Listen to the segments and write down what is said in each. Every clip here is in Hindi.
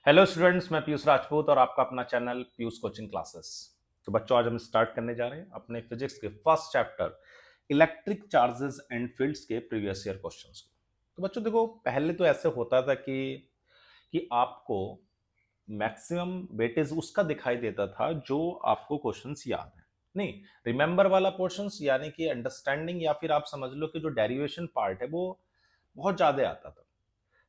हेलो स्टूडेंट्स, मैं पीयूष राजपूत और आपका अपना चैनल पीयूष कोचिंग क्लासेस। तो बच्चों, आज हम स्टार्ट करने जा रहे हैं अपने फिजिक्स के first chapter electric charges and fields के प्रीवियस ईयर क्वेश्चंस को। तो बच्चों देखो, पहले तो ऐसे होता था कि आपको मैक्सिमम वेटेज उसका दिखाई देता था जो आपको क्वेश्चंस याद है। नहीं, रिमेंबर वाला पोर्शंस यानी कि अंडरस्टैंडिंग या फिर आप समझ लो कि जो डेरिवेशन पार्ट है वो बहुत ज्यादा आता था।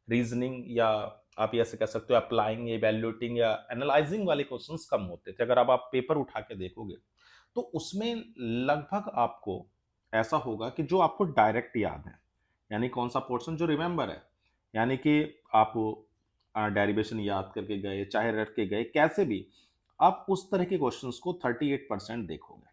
रीजनिंग या आप ये ऐसे कह सकते हो अप्लाइंग, इवैल्यूएटिंग या एनालाइजिंग वाले क्वेश्चंस कम होते थे। अगर अब आप पेपर उठा के देखोगे तो उसमें लगभग आपको ऐसा होगा कि जो आपको डायरेक्ट याद है, यानी कौन सा पोर्शन जो रिमेंबर है, यानी कि आप डेरिवेशन याद करके गए चाहे रट के गए, कैसे भी आप उस तरह के क्वेश्चंस को 38% देखोगे।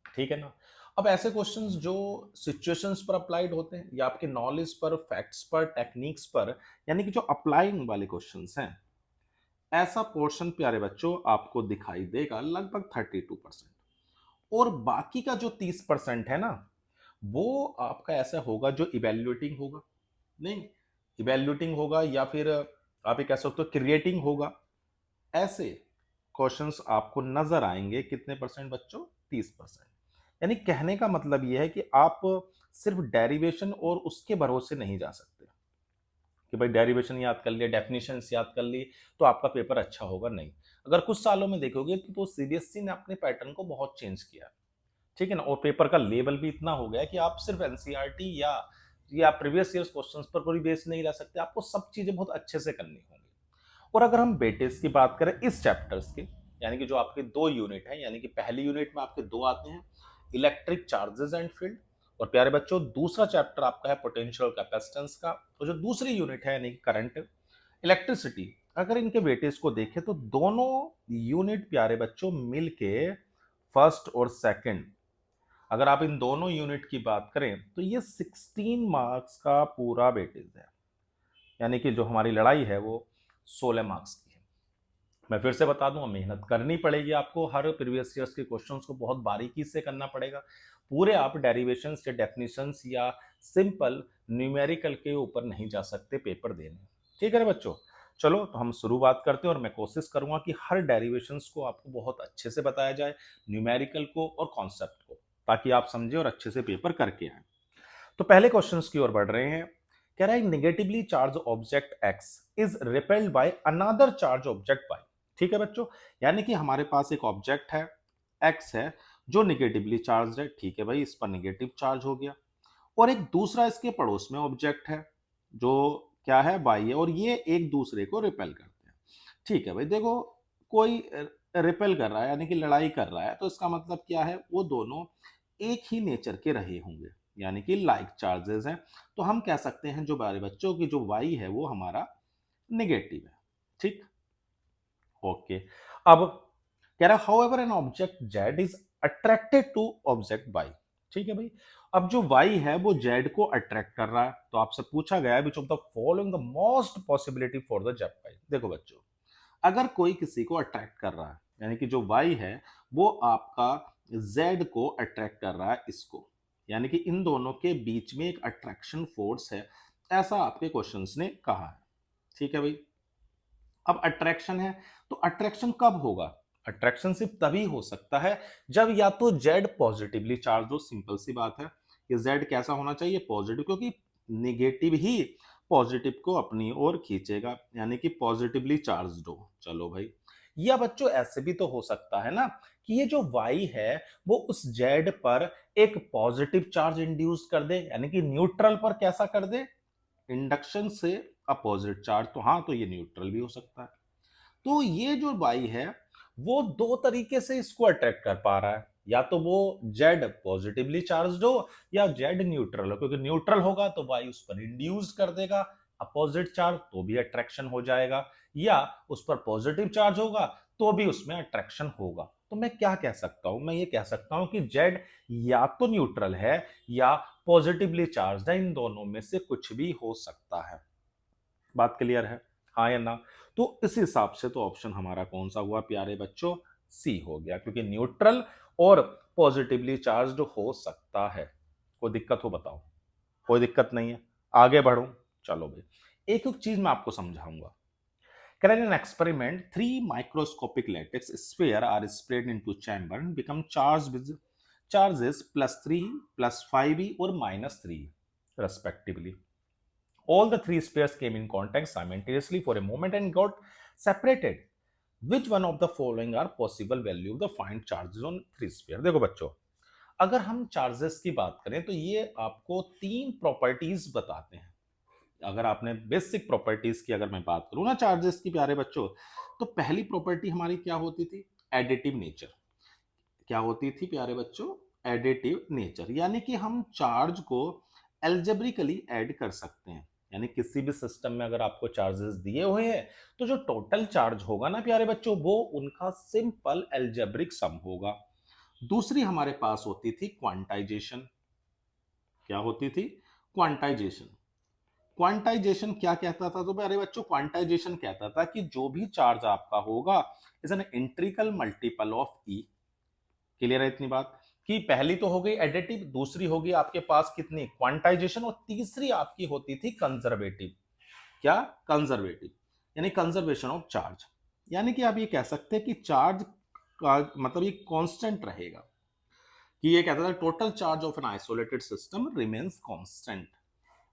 ठीक है ना। अब ऐसे क्वेश्चंस जो सिचुएशंस पर अप्लाइड होते हैं या आपके नॉलेज पर, फैक्ट्स पर, टेक्निक्स पर, यानी कि जो अप्लाइंग वाले क्वेश्चंस हैं, ऐसा पोर्शन प्यारे बच्चों आपको दिखाई देगा लगभग 32%। और बाकी का जो 30% है ना, वो आपका ऐसा होगा जो इवेल्युएटिंग होगा। नहीं, इवेल्युएटिंग होगा या फिर आप ये कह सकते हो क्रिएटिंग होगा। ऐसे क्वेश्चंस आपको नजर आएंगे कितने परसेंट बच्चों? 30%। यानी कहने का मतलब यह है कि आप सिर्फ डेरिवेशन और उसके भरोसे नहीं जा सकते कि भाई डेरिवेशन याद कर लिया, डेफिनेशंस याद कर ली तो आपका पेपर अच्छा होगा। नहीं, अगर कुछ सालों में देखोगे तो सीबीएसई ने अपने पैटर्न को बहुत चेंज किया। ठीक है ना। और पेपर का लेवल भी इतना हो गया है कि आप सिर्फ एनसीईआरटी या प्रीवियस ईयर्स क्वेश्चंस पर कोई बेस नहीं रह सकते, आपको सब चीजें बहुत अच्छे से करनी होंगी। और अगर हम वेटेज की बात करें इस चैप्टर्स के, यानी कि जो आपके दो यूनिट है, यानी कि पहली यूनिट में आपके दो आते हैं, इलेक्ट्रिक चार्जेस एंड फील्ड। और प्यारे बच्चों, दूसरा चैप्टर आपका है पोटेंशियल कैपेसिटेंस का। और जो दूसरी यूनिट है यानी कि करंट इलेक्ट्रिसिटी, अगर इनके वेटेज को देखें तो दोनों यूनिट प्यारे बच्चों मिलके फर्स्ट और सेकंड, अगर आप इन दोनों यूनिट की बात करें तो ये 16 मार्क्स का पूरा वेटेज है। यानी कि जो हमारी लड़ाई है वो 16 मार्क्स की है। मैं फिर से बता दूं, मेहनत करनी पड़ेगी आपको, हर प्रीवियस ईयर्स के क्वेश्चंस को बहुत बारीकी से करना पड़ेगा। पूरे आप डेरिवेशंस या डेफिनेशंस या सिंपल न्यूमेरिकल के ऊपर नहीं जा सकते पेपर देने। ठीक है ना बच्चों, चलो तो हम शुरुआत करते हैं और मैं कोशिश करूंगा कि हर डेरिवेशंस को आपको बहुत अच्छे से बताया जाए, न्यूमेरिकल को और कॉन्सेप्ट को, ताकि आप समझे और अच्छे से पेपर करके आए। तो पहले क्वेश्चंस की ओर बढ़ रहे हैं। कह रहा है negatively charge object X is repelled by another charge object Y. ठीक है बच्चों, यानी कि हमारे पास एक ऑब्जेक्ट है एक्स है जो निगेटिवली चार्ज है। ठीक है भाई, इस पर निगेटिव चार्ज हो गया। और एक दूसरा इसके पड़ोस में ऑब्जेक्ट है जो क्या है, वाई है, और ये एक दूसरे को रिपेल करते हैं। ठीक है भाई, देखो कोई रिपेल कर रहा है यानी कि लड़ाई कर रहा है, तो इसका मतलब क्या है, वो दोनों एक ही नेचर के रहे होंगे, यानी कि लाइक चार्जेस हैं। तो हम कह सकते हैं जो बारे बच्चों की जो वाई है वो हमारा नेगेटिव है। ठीक, ओके। अब कह रहा है however an object Z is attracted to object Y. ठीक है भाई, अब जो वाई है वो जेड को अट्रैक्ट कर रहा है, तो आपसे पूछा गया है which of the following the most possibility for the Z Y. देखो बच्चों, अगर कोई किसी को अट्रैक्ट कर रहा है, यानी कि जो वाई है वो आपका जेड को अट्रैक्ट कर रहा है इसको, यानी कि इन दोनों के बीच में एक अट्रैक्शन फोर्स है, ऐसा आपके क्वेश्चंस ने कहा है। ठीक है भाई, अब अट्रैक्शन है तो अट्रैक्शन कब होगा? अट्रैक्शन सिर्फ तभी हो सकता है जब या तो जेड पॉजिटिवली चार्ज हो। सिंपल सी बात है कि जेड कैसा होना चाहिए? पॉजिटिव, क्योंकि निगेटिव ही पॉजिटिव को अपनी ओर खींचेगा, यानी कि पॉजिटिवली चार्ज हो। चलो भाई, या बच्चों ऐसे भी तो हो सकता है ना कि ये जो वाई है वो उस जेड पर एक पॉजिटिव चार्ज इंड्यूस कर दे, यानी कि न्यूट्रल पर कैसा कर दे, इंडक्शन से अपोजिट चार्ज। तो हाँ, तो ये न्यूट्रल भी हो सकता है। तो ये जो बाई है वो दो तरीके से इसको अट्रैक्ट कर पा रहा है, या तो वो जेड पॉजिटिवली चार्ज हो या जेड न्यूट्रल हो, क्योंकि न्यूट्रल होगा तो वाई उस पर इंड्यूस कर देगा अपोजिट चार्ज, तो भी अट्रैक्शन हो जाएगा, या उस पर पॉजिटिव चार्ज होगा तो भी उसमें अट्रैक्शन होगा। तो मैं क्या कह सकता हूं? मैं ये कह सकता हूं कि जेड या तो न्यूट्रल है या पॉजिटिवली चार्ज है, इन दोनों में से कुछ भी हो सकता है। बात क्लियर है, हाँ या ना? तो इस हिसाब से तो ऑप्शन हमारा कौन सा हुआ प्यारे बच्चों? सी हो गया, क्योंकि न्यूट्रल और पॉजिटिवली चार्ज्ड हो सकता है। कोई दिक्कत हो बताओ? कोई दिक्कत नहीं है, आगे बढ़ो। चलो भाई, एक एक चीज मैं आपको समझाऊंगा Carrying an experiment, 3 microscopic latex sphere are sprayed into chamber and become charged with charges +3, +5e or -3 respectively. All the 3 spheres came in contact simultaneously for a moment and got separated. Which one of the following are possible value of the find charges on 3 sphere? देखो बच्चों, अगर हम चार्जेस की बात करें तो ये आपको 3 प्रॉपर्टीज बताते हैं। अगर आपने बेसिक प्रॉपर्टीज की अगर मैं बात करूं ना चार्जेस की प्यारे बच्चों, तो पहली प्रॉपर्टी हमारी क्या होती थी? Additive nature. क्या होती थी प्यारे बच्चों? एडिटिव नेचर, यानी कि हम चार्ज को एल्जेब्रिकली ऐड कर सकते हैं। यानी किसी भी सिस्टम में अगर आपको चार्जेस दिए हुए हैं तो जो टोटल चार्ज होगा ना प्यारे बच्चों, वो उनका सिंपल एल्जेब्रिक सम होगा। दूसरी हमारे पास होती थी क्वांटाइजेशन। क्या होती थी? क्वांटाइजेशन। क्वांटाइजेशन क्या कहता था? तो प्यारे बच्चों, क्वांटाइजेशन कहता था कि जो भी चार्ज आपका होगा is an इंट्रिकल multiple of E. Clear है इतनी बात? कि पहली तो हो गई एडिटिव, दूसरी होगी आपके पास कितनी? क्वांटाइजेशन, और तीसरी आपकी होती थी कंजर्वेटिव। क्या? कंजर्वेटिव, यानी कंजर्वेशन ऑफ चार्ज। यानी कि आप ये कह सकते हैं कि चार्ज का मतलब ये कांस्टेंट रहेगा। कि ये कहता था total charge of an isolated system remains constant.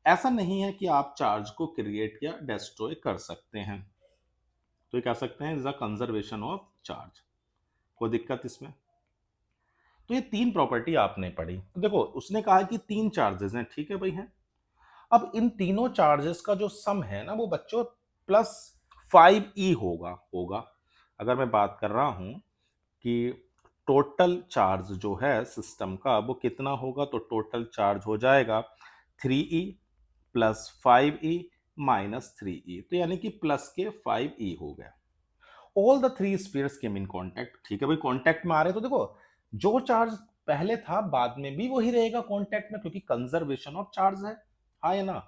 ऐसा नहीं है कि आप चार्ज को क्रिएट या डिस्ट्रॉय कर सकते हैं। तो ये कह सकते हैं is a conservation of charge. कोई दिक्कत इसमें? तो ये 3 प्रॉपर्टी आपने पढ़ी। तो देखो उसने कहा कि 3 चार्जेस हैं, ठीक है भाई हैं। अब इन तीनों चार्जेस का जो सम है ना वो बच्चों +5e होगा। अगर मैं बात कर रहा हूं कि टोटल चार्ज जो है सिस्टम का वो कितना होगा, तो टोटल चार्ज हो जाएगा 3e + 5e - 3e, तो यानी कि प्लस के 5e हो गया। All the 3 spheres came in contact. ठीक है भाई, कांटेक्ट में आ रहे तो देखो जो चार्ज पहले था बाद में भी वही रहेगा कांटेक्ट में, क्योंकि कंजर्वेशन ऑफ चार्ज है। हाँ या ना?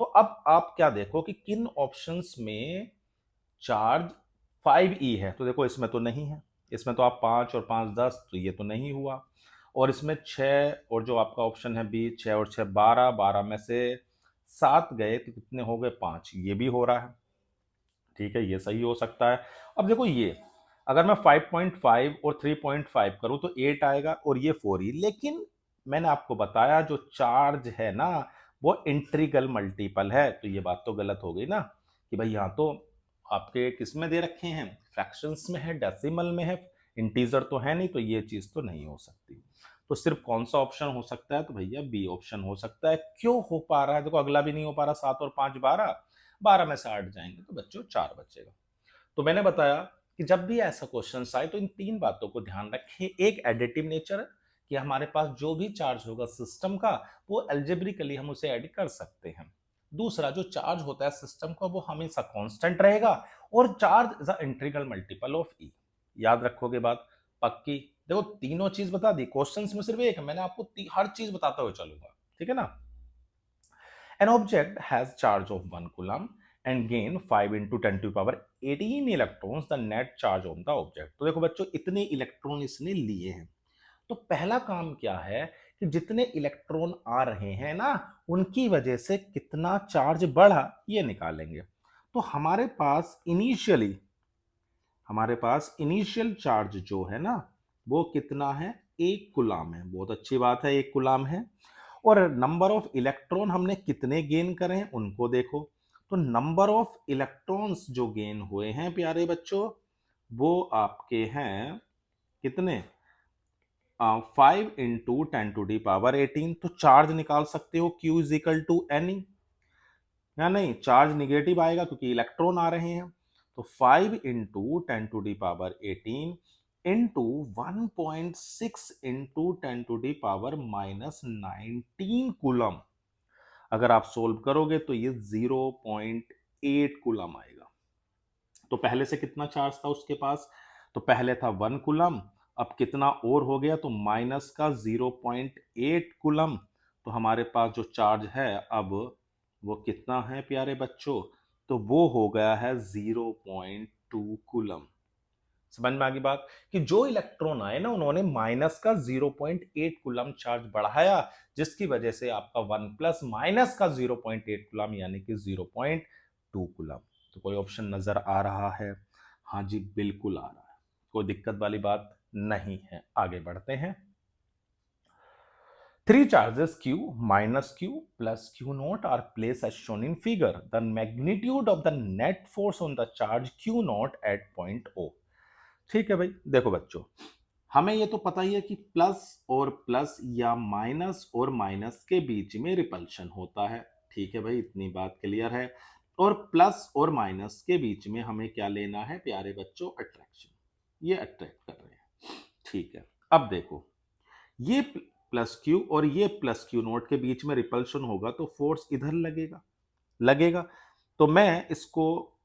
तो अब आप क्या देखो कि किन ऑप्शंस में चार्ज 5e है। तो देखो इसमें तो नहीं है, इसमें तो आप 5 और 5 10, तो ये तो नहीं हुआ। और इसमें 6 और जो आपका ऑप्शन है बी, 6 और 6 12, 12 में से 7 गए तो कितने हो गए? 5, ये भी हो रहा है। ठीक है, ये सही हो सकता है। अब देखो ये अगर मैं 5.5 और 3.5 करूं तो 8 आएगा और ये 4e। लेकिन मैंने आपको बताया जो चार्ज है ना वो इंट्रीगल मल्टीपल है, तो ये बात तो गलत हो गई ना कि भाई यहाँ तो आपके किस में दे रखे हैं? फ्रैक्शंस में है, डेसिमल में है, इंटीजर तो है नहीं, तो ये चीज तो नहीं हो सकती। तो सिर्फ कौन सा ऑप्शन हो सकता है? तो भैया बी ऑप्शन हो सकता है। क्यों हो पा रहा है? देखो अगला भी नहीं हो पा रहा। 7 और 5 12, 12 में से 8 जाएंगे तो बच्चों 4 बचेगा। तो मैंने बताया कि जब भी ऐसा क्वेश्चन आए तो इन 3 बातों को ध्यान रखें। एक एडिटिव नेचर है कि हमारे पास जो भी चार्ज होगा सिस्टम का वो एल्जेब्रिकली हम उसे ऐड कर सकते हैं। दूसरा, जो चार्ज होता है सिस्टम का वो हमेशा कांस्टेंट रहेगा, और charge is a integral multiple of E. याद रखोगे बात? पक्की? देखो तीनों चीज बता दी, क्वेश्चंस में सिर्फ एक है, मैंने आपको हर चीज बताते हुए चलूंगा। ठीक है ना? An object has charge of 1 coulomb and gain 5 into 10 to the power 18 electrons, the net charge on the object। तो देखो बच्चों इतने इलेक्ट्रॉन इसने लिए हैं, तो पहला काम क्या है कि जितने इलेक्ट्रॉन आ रहे हैं ना उनकी वजह से कितना चार्ज बढ़ा ये निकालेंगे। तो हमारे पास इनिशियल चार्ज जो है ना वो कितना है? 1 कूलम है। बहुत अच्छी बात है, 1 कूलम है। और नंबर ऑफ इलेक्ट्रॉन हमने कितने गेन करे हैं उनको देखो। तो नंबर ऑफ इलेक्ट्रॉन्स जो गेन हुए हैं प्यारे बच्चों वो आपके हैं कितने? 5 इंटू 10⁻18। तो चार्ज निकाल सकते हो Q is equal to N, या नहीं? चार्ज निगेटिव आएगा क्योंकि इलेक्ट्रॉन आ रहे हैं। तो 5 इंटू 10⁻18 इंटू 1.6 इंटू 10⁻−19 कूलम। अगर आप सोल्व करोगे तो ये 0.8 कूलम आएगा। तो पहले से कितना चार्ज था उसके पास? तो पहले था 1 कूलम, अब कितना और हो गया? तो माइनस का 0.8 कूलम। तो हमारे पास जो चार्ज है अब वो कितना है प्यारे बच्चों? तो वो हो गया है 0.2 कूलम। समझ में आ गई बात? कि जो इलेक्ट्रॉन आए ना उन्होंने माइनस का 0.8 कूलम चार्ज बढ़ाया, जिसकी वजह से आपका 1 प्लस माइनस का 0.8 कूलम यानी कि 0.2 कूलम। तो कोई ऑप्शन नजर आ रहा है? हाँ जी, बिल्कुल आ रहा है, कोई दिक्कत वाली बात नहीं है। आगे बढ़ते हैं। Three charges Q minus Q plus Q naught are placed as shown in figure. The magnitude of the net force on the charge Q naught at point O. ठीक है भाई, देखो बच्चों, हमें ये तो पता ही है कि प्लस और प्लस या माइनस और माइनस के बीच में रिपल्शन होता है। ठीक है भाई, इतनी बात क्लियर है। और प्लस और माइनस के बीच में हमें क्या लेना है प्यारे बच्चों? अट्रैक्शन। ये अट्रैक्ट कर रहे हैं। ठीक है, अब देखो, ये प्लस क्यू और ये प्लस क्यू नोट के बीच में रिपल्शन होगा तो फोर्स इधर लगेगा। तो मैं इसको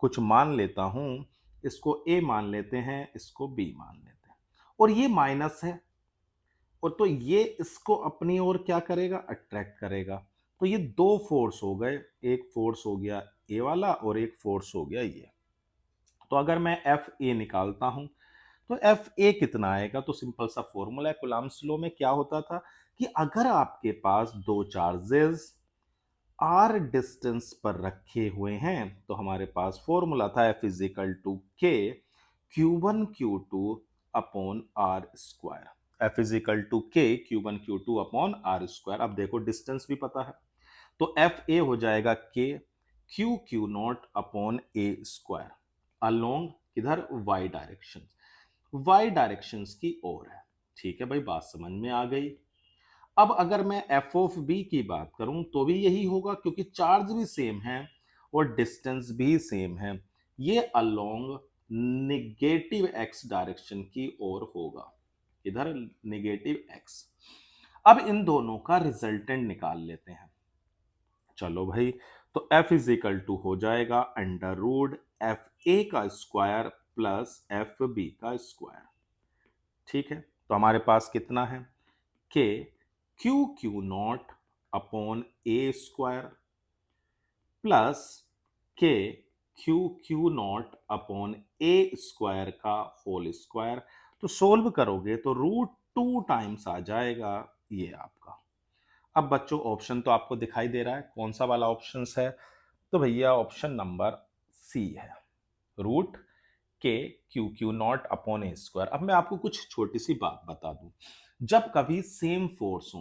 कुछ मान लेता हूं, इसको ए मान लेते हैं, इसको बी मान लेते हैं, और ये माइनस है, और तो ये इसको अपनी ओर क्या करेगा? अट्रैक्ट करेगा। तो ये दो फोर्स हो गए, एक फोर्स हो गया ए वाला और एक फोर्स हो गया ये। तो अगर मैं एफ ए निकालता हूं तो एफ ए कितना आएगा? तो सिंपल सा फॉर्मूला है, कूलम्ब्स लॉ में क्या होता था कि अगर आपके पास दो चार्जेस आर डिस्टेंस पर रखे हुए हैं तो हमारे पास फॉर्मूला था F is equal to K Q1 Q2 upon R square. F is equal to K Q1 Q2 upon R square. अब देखो डिस्टेंस भी पता है, तो एफ ए हो जाएगा के Q not upon A square along किधर? वाई डायरेक्शन, वाई डायरेक्शंस की ओर है। ठीक है भाई, बात समझ में आ गई। अब अगर मैं एफ ऑफ बी की बात करूं तो भी यही होगा, क्योंकि चार्ज भी सेम है और डिस्टेंस भी सेम है। ये अलोंग निगेटिव एक्स डायरेक्शन की ओर होगा। इधर निगेटिव एक्स। अब इन दोनों का रिजल्टेंट निकाल लेते हैं। चलो भाई, तो एफ इज इक्वल टू हो जाएगा अंडर रूट एफ ए का स्क्वायर प्लस एफ बी का स्क्वायर। ठीक है, तो हमारे पास कितना है? के Q not upon A square plus के Q not upon A square का होल स्क्वायर। तो सोल्व करोगे तो √2 टाइम्स आ जाएगा ये आपका। अब बच्चों ऑप्शन तो आपको दिखाई दे रहा है, कौन सा वाला ऑप्शन है? तो भैया ऑप्शन नंबर सी है, रूट के Q not upon A square. अब मैं आपको कुछ छोटी सी बात बता दूं, जब कभी सेम फोर्स हो,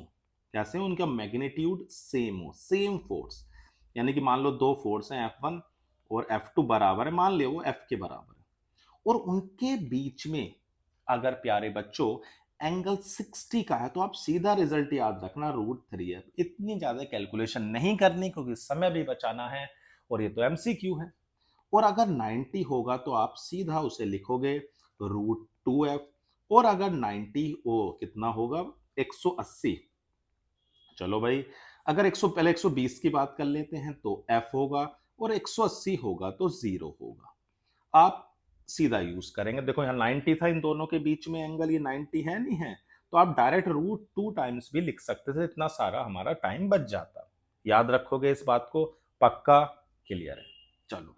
कैसे हो? उनका मैग्नीट्यूड सेम हो, सेम फोर्स, यानी कि मान लो दो फोर्स हैं F1 और F2 बराबर है, मान ले वो F के बराबर है, और उनके बीच में अगर प्यारे बच्चों एंगल 60 का है तो आप सीधा रिजल्ट याद रखना √3 है। इतनी ज्यादा कैलकुलेशन नहीं करनी क्योंकि समय भी बचाना है और ये तो MCQ है। और अगर 90 होगा तो आप सीधा उसे लिखोगे √2f, और अगर 90 ओ कितना होगा? 180। चलो भाई, अगर 100 पहले 120 की बात कर लेते हैं तो f होगा, और 180 होगा तो 0 होगा। आप सीधा यूज करेंगे। देखो यहाँ 90 था इन दोनों के बीच में एंगल, ये 90 है नहीं है, तो आप डायरेक्ट √2 टाइम्स भी लिख सकते थे, इतना सारा हमारा टाइम बच जाता। याद रखोगे इस बात को? पक्का? क्लियर है? चलो,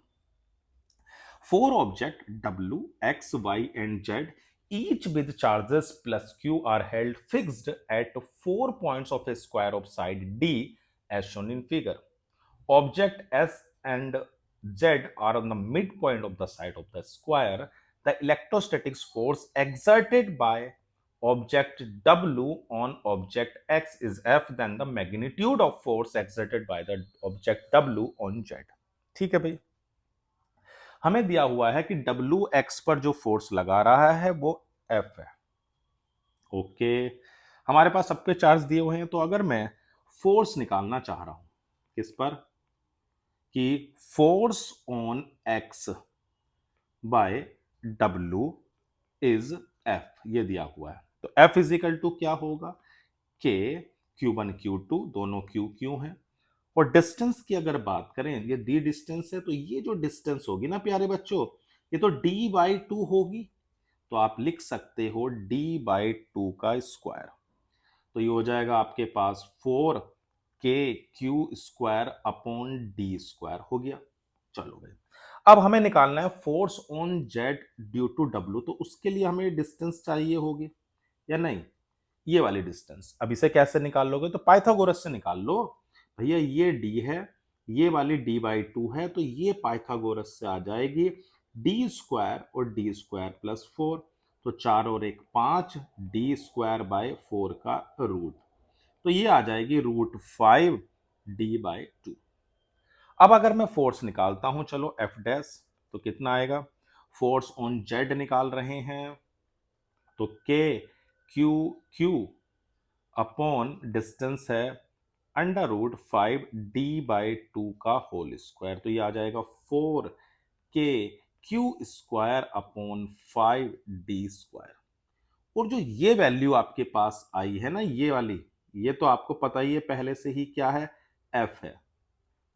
four objects W, X, Y, and Z, each with charges plus Q, are held fixed at 4 points of a square of side D as shown in figure. Object S and Z are on the midpoint of the side of the square. The electrostatic force exerted by object W on object X is F, then the magnitude of force exerted by the object W on Z. ठीक है भाई, हमें दिया हुआ है कि डब्ल्यू एक्स पर जो फोर्स लगा रहा है वो एफ है। ओके, हमारे पास सबके चार्ज दिए हुए हैं, तो अगर मैं फोर्स निकालना चाह रहा हूं किस पर? कि force on x by W is F, ये दिया हुआ है। तो एफ इज इक्वल टू क्या होगा? के Q1 Q2, दोनों Q हैं। और डिस्टेंस की अगर बात करें, ये डी डिस्टेंस है, तो ये जो डिस्टेंस होगी ना प्यारे बच्चों, ये तो D/2 होगी। तो आप लिख सकते हो D/2 का स्क्वायर। तो ये हो जाएगा आपके पास 4KQ² अपॉन D² हो गया। चलो भाई, अब हमें निकालना है force on Z due to W, तो उसके लिए हमें डिस्टेंस चाहिए होगी या नहीं? ये वाली डिस्टेंस। अब इसे कैसे निकाल लोगे? तो पाइथागोरस से निकाल लो। भैया ये d है, ये वाली d/2 है, तो ये पाइथागोरस से आ जाएगी d² और d²+4, तो 4 और 1 5, d²/4 का रूट, तो ये आ जाएगी √5 d/2। अब अगर मैं फोर्स निकालता हूं, चलो F डैश, तो कितना आएगा? फोर्स ऑन Z निकाल रहे हैं, तो Q अपॉन डिस्टेंस है √5 d/2 का होल स्क्वायर, तो ये आ जाएगा 4k² अपॉन 5 d²। और जो ये वैल्यू आपके पास आई है ना, ये वाली, ये तो आपको पता ही है पहले से ही क्या है, F है,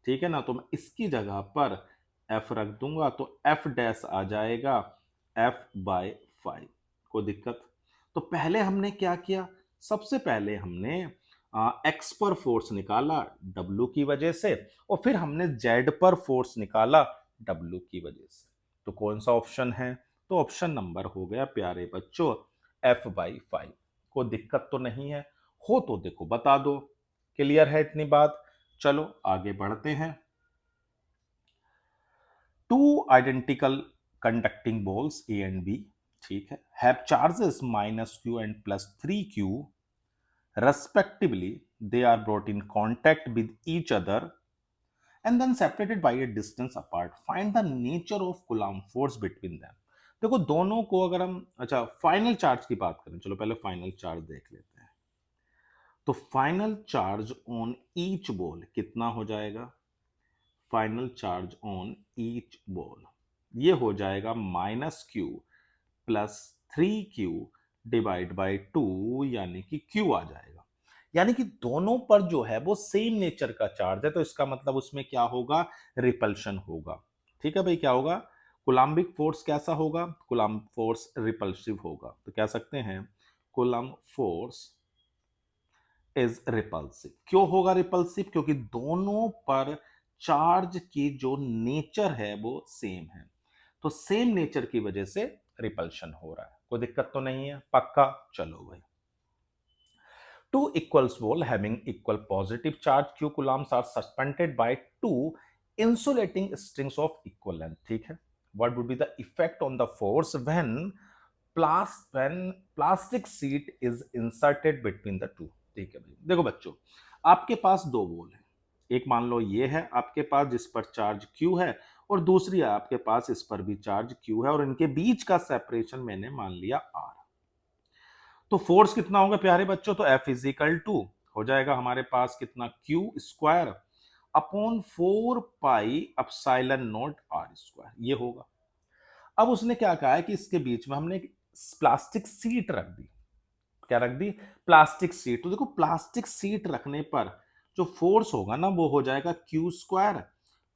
ठीक है ना। तो मैं इसकी जगह पर F रख दूंगा, तो F डैश आ जाएगा F/5। कोई दिक्कत? तो पहले हमने क्या किया, सबसे पहले हमने एक्स पर फोर्स निकाला W की वजह से, और फिर हमने Z पर फोर्स निकाला W की वजह से। तो कौन सा ऑप्शन है? तो ऑप्शन नंबर हो गया प्यारे बच्चों F/5। कोई दिक्कत तो नहीं है? हो तो देखो बता दो। क्लियर है इतनी बात? चलो आगे बढ़ते हैं। Two identical conducting balls A and B, ठीक है, have charges -q and +3q respectively. They are brought in contact with each other and then separated by a distance apart. Find the nature of Coulomb force between them. देखो दोनों को अगर हम, अच्छा फाइनल चार्ज की बात करें, चलो पहले फाइनल चार्ज देख लेते हैं। तो final charge on each ball कितना हो जाएगा? Final charge on each ball ये हो जाएगा -q +3q /2, यानी कि q आ जाएगा। यानी कि दोनों पर जो है वो सेम नेचर का चार्ज है, तो इसका मतलब उसमें क्या होगा? रिपल्शन होगा। ठीक है भाई, क्या होगा? कुलाम्बिक फोर्स कैसा होगा? कुलाम्ब फोर्स रिपल्सिव होगा। तो कह सकते हैं कुलम्ब फोर्स इज रिपल्सिव। क्यों होगा रिपल्सिव? क्योंकि दोनों पर चार्ज की जो नेचर है वो सेम है, तो सेम नेचर की वजह से रिपल्शन हो रहा है। कोई दिक्कत तो नहीं है? पक्का? चलो भाई। Two equals ball having equal positive charge q coulombs are suspended by two insulating strings of equal length, ठीक है। What would be the effect on the force when plastic sheet is inserted between the two? ठीक है भाई, देखो बच्चों, आपके पास दो बॉल है, एक मान लो ये है आपके पास जिस पर चार्ज q है, और दूसरी है आपके पास इस पर भी चार्ज q है, और इनके बीच का सेपरेशन मैंने मान लिया r। तो फोर्स कितना होगा प्यारे बच्चों? तो F = हो जाएगा हमारे पास कितना, Q² अपॉन 4πε0r², ये होगा। अब उसने क्या कहा है कि इसके बीच में हमने एक प्लास्टिक सीट रख दी। क्या रख दी? Plastic sheet. तो देखो प्लास्टिक सीट रखने पर जो फोर्स होगा ना वो हो जाएगा Q²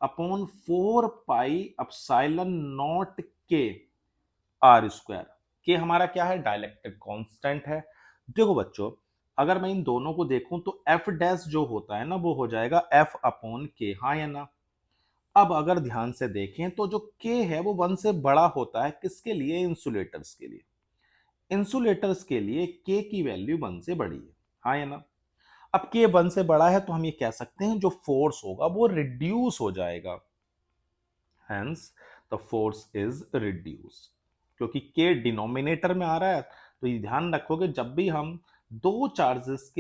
अपॉन 4πε0k के हमारा क्या है? डाइलेक्ट्रिक कांस्टेंट है। देखो बच्चों, अगर मैं इन दोनों को देखूं तो F डैश जो होता है ना वो हो जाएगा F अपॉन के, हाँ या ना? अब अगर ध्यान से देखें तो जो K है वो 1 से बड़ा होता है, किसके लिए? इंसुलेटर्स के लिए। इंसुलेटर्स के लिए K की वैल्यू 1 से बड़ी है, हाँ या ना? अब K 1 से बड़ा है तो हम ये कह सकते हैं जो फोर्स होगा वो रिड्यूस हो जाएगा, hence the force is reduce. क्योंकि K डिनोमिनेटर में आ रहा है, तो ये ध्यान रखोगे जब भी हम दो चार्जेस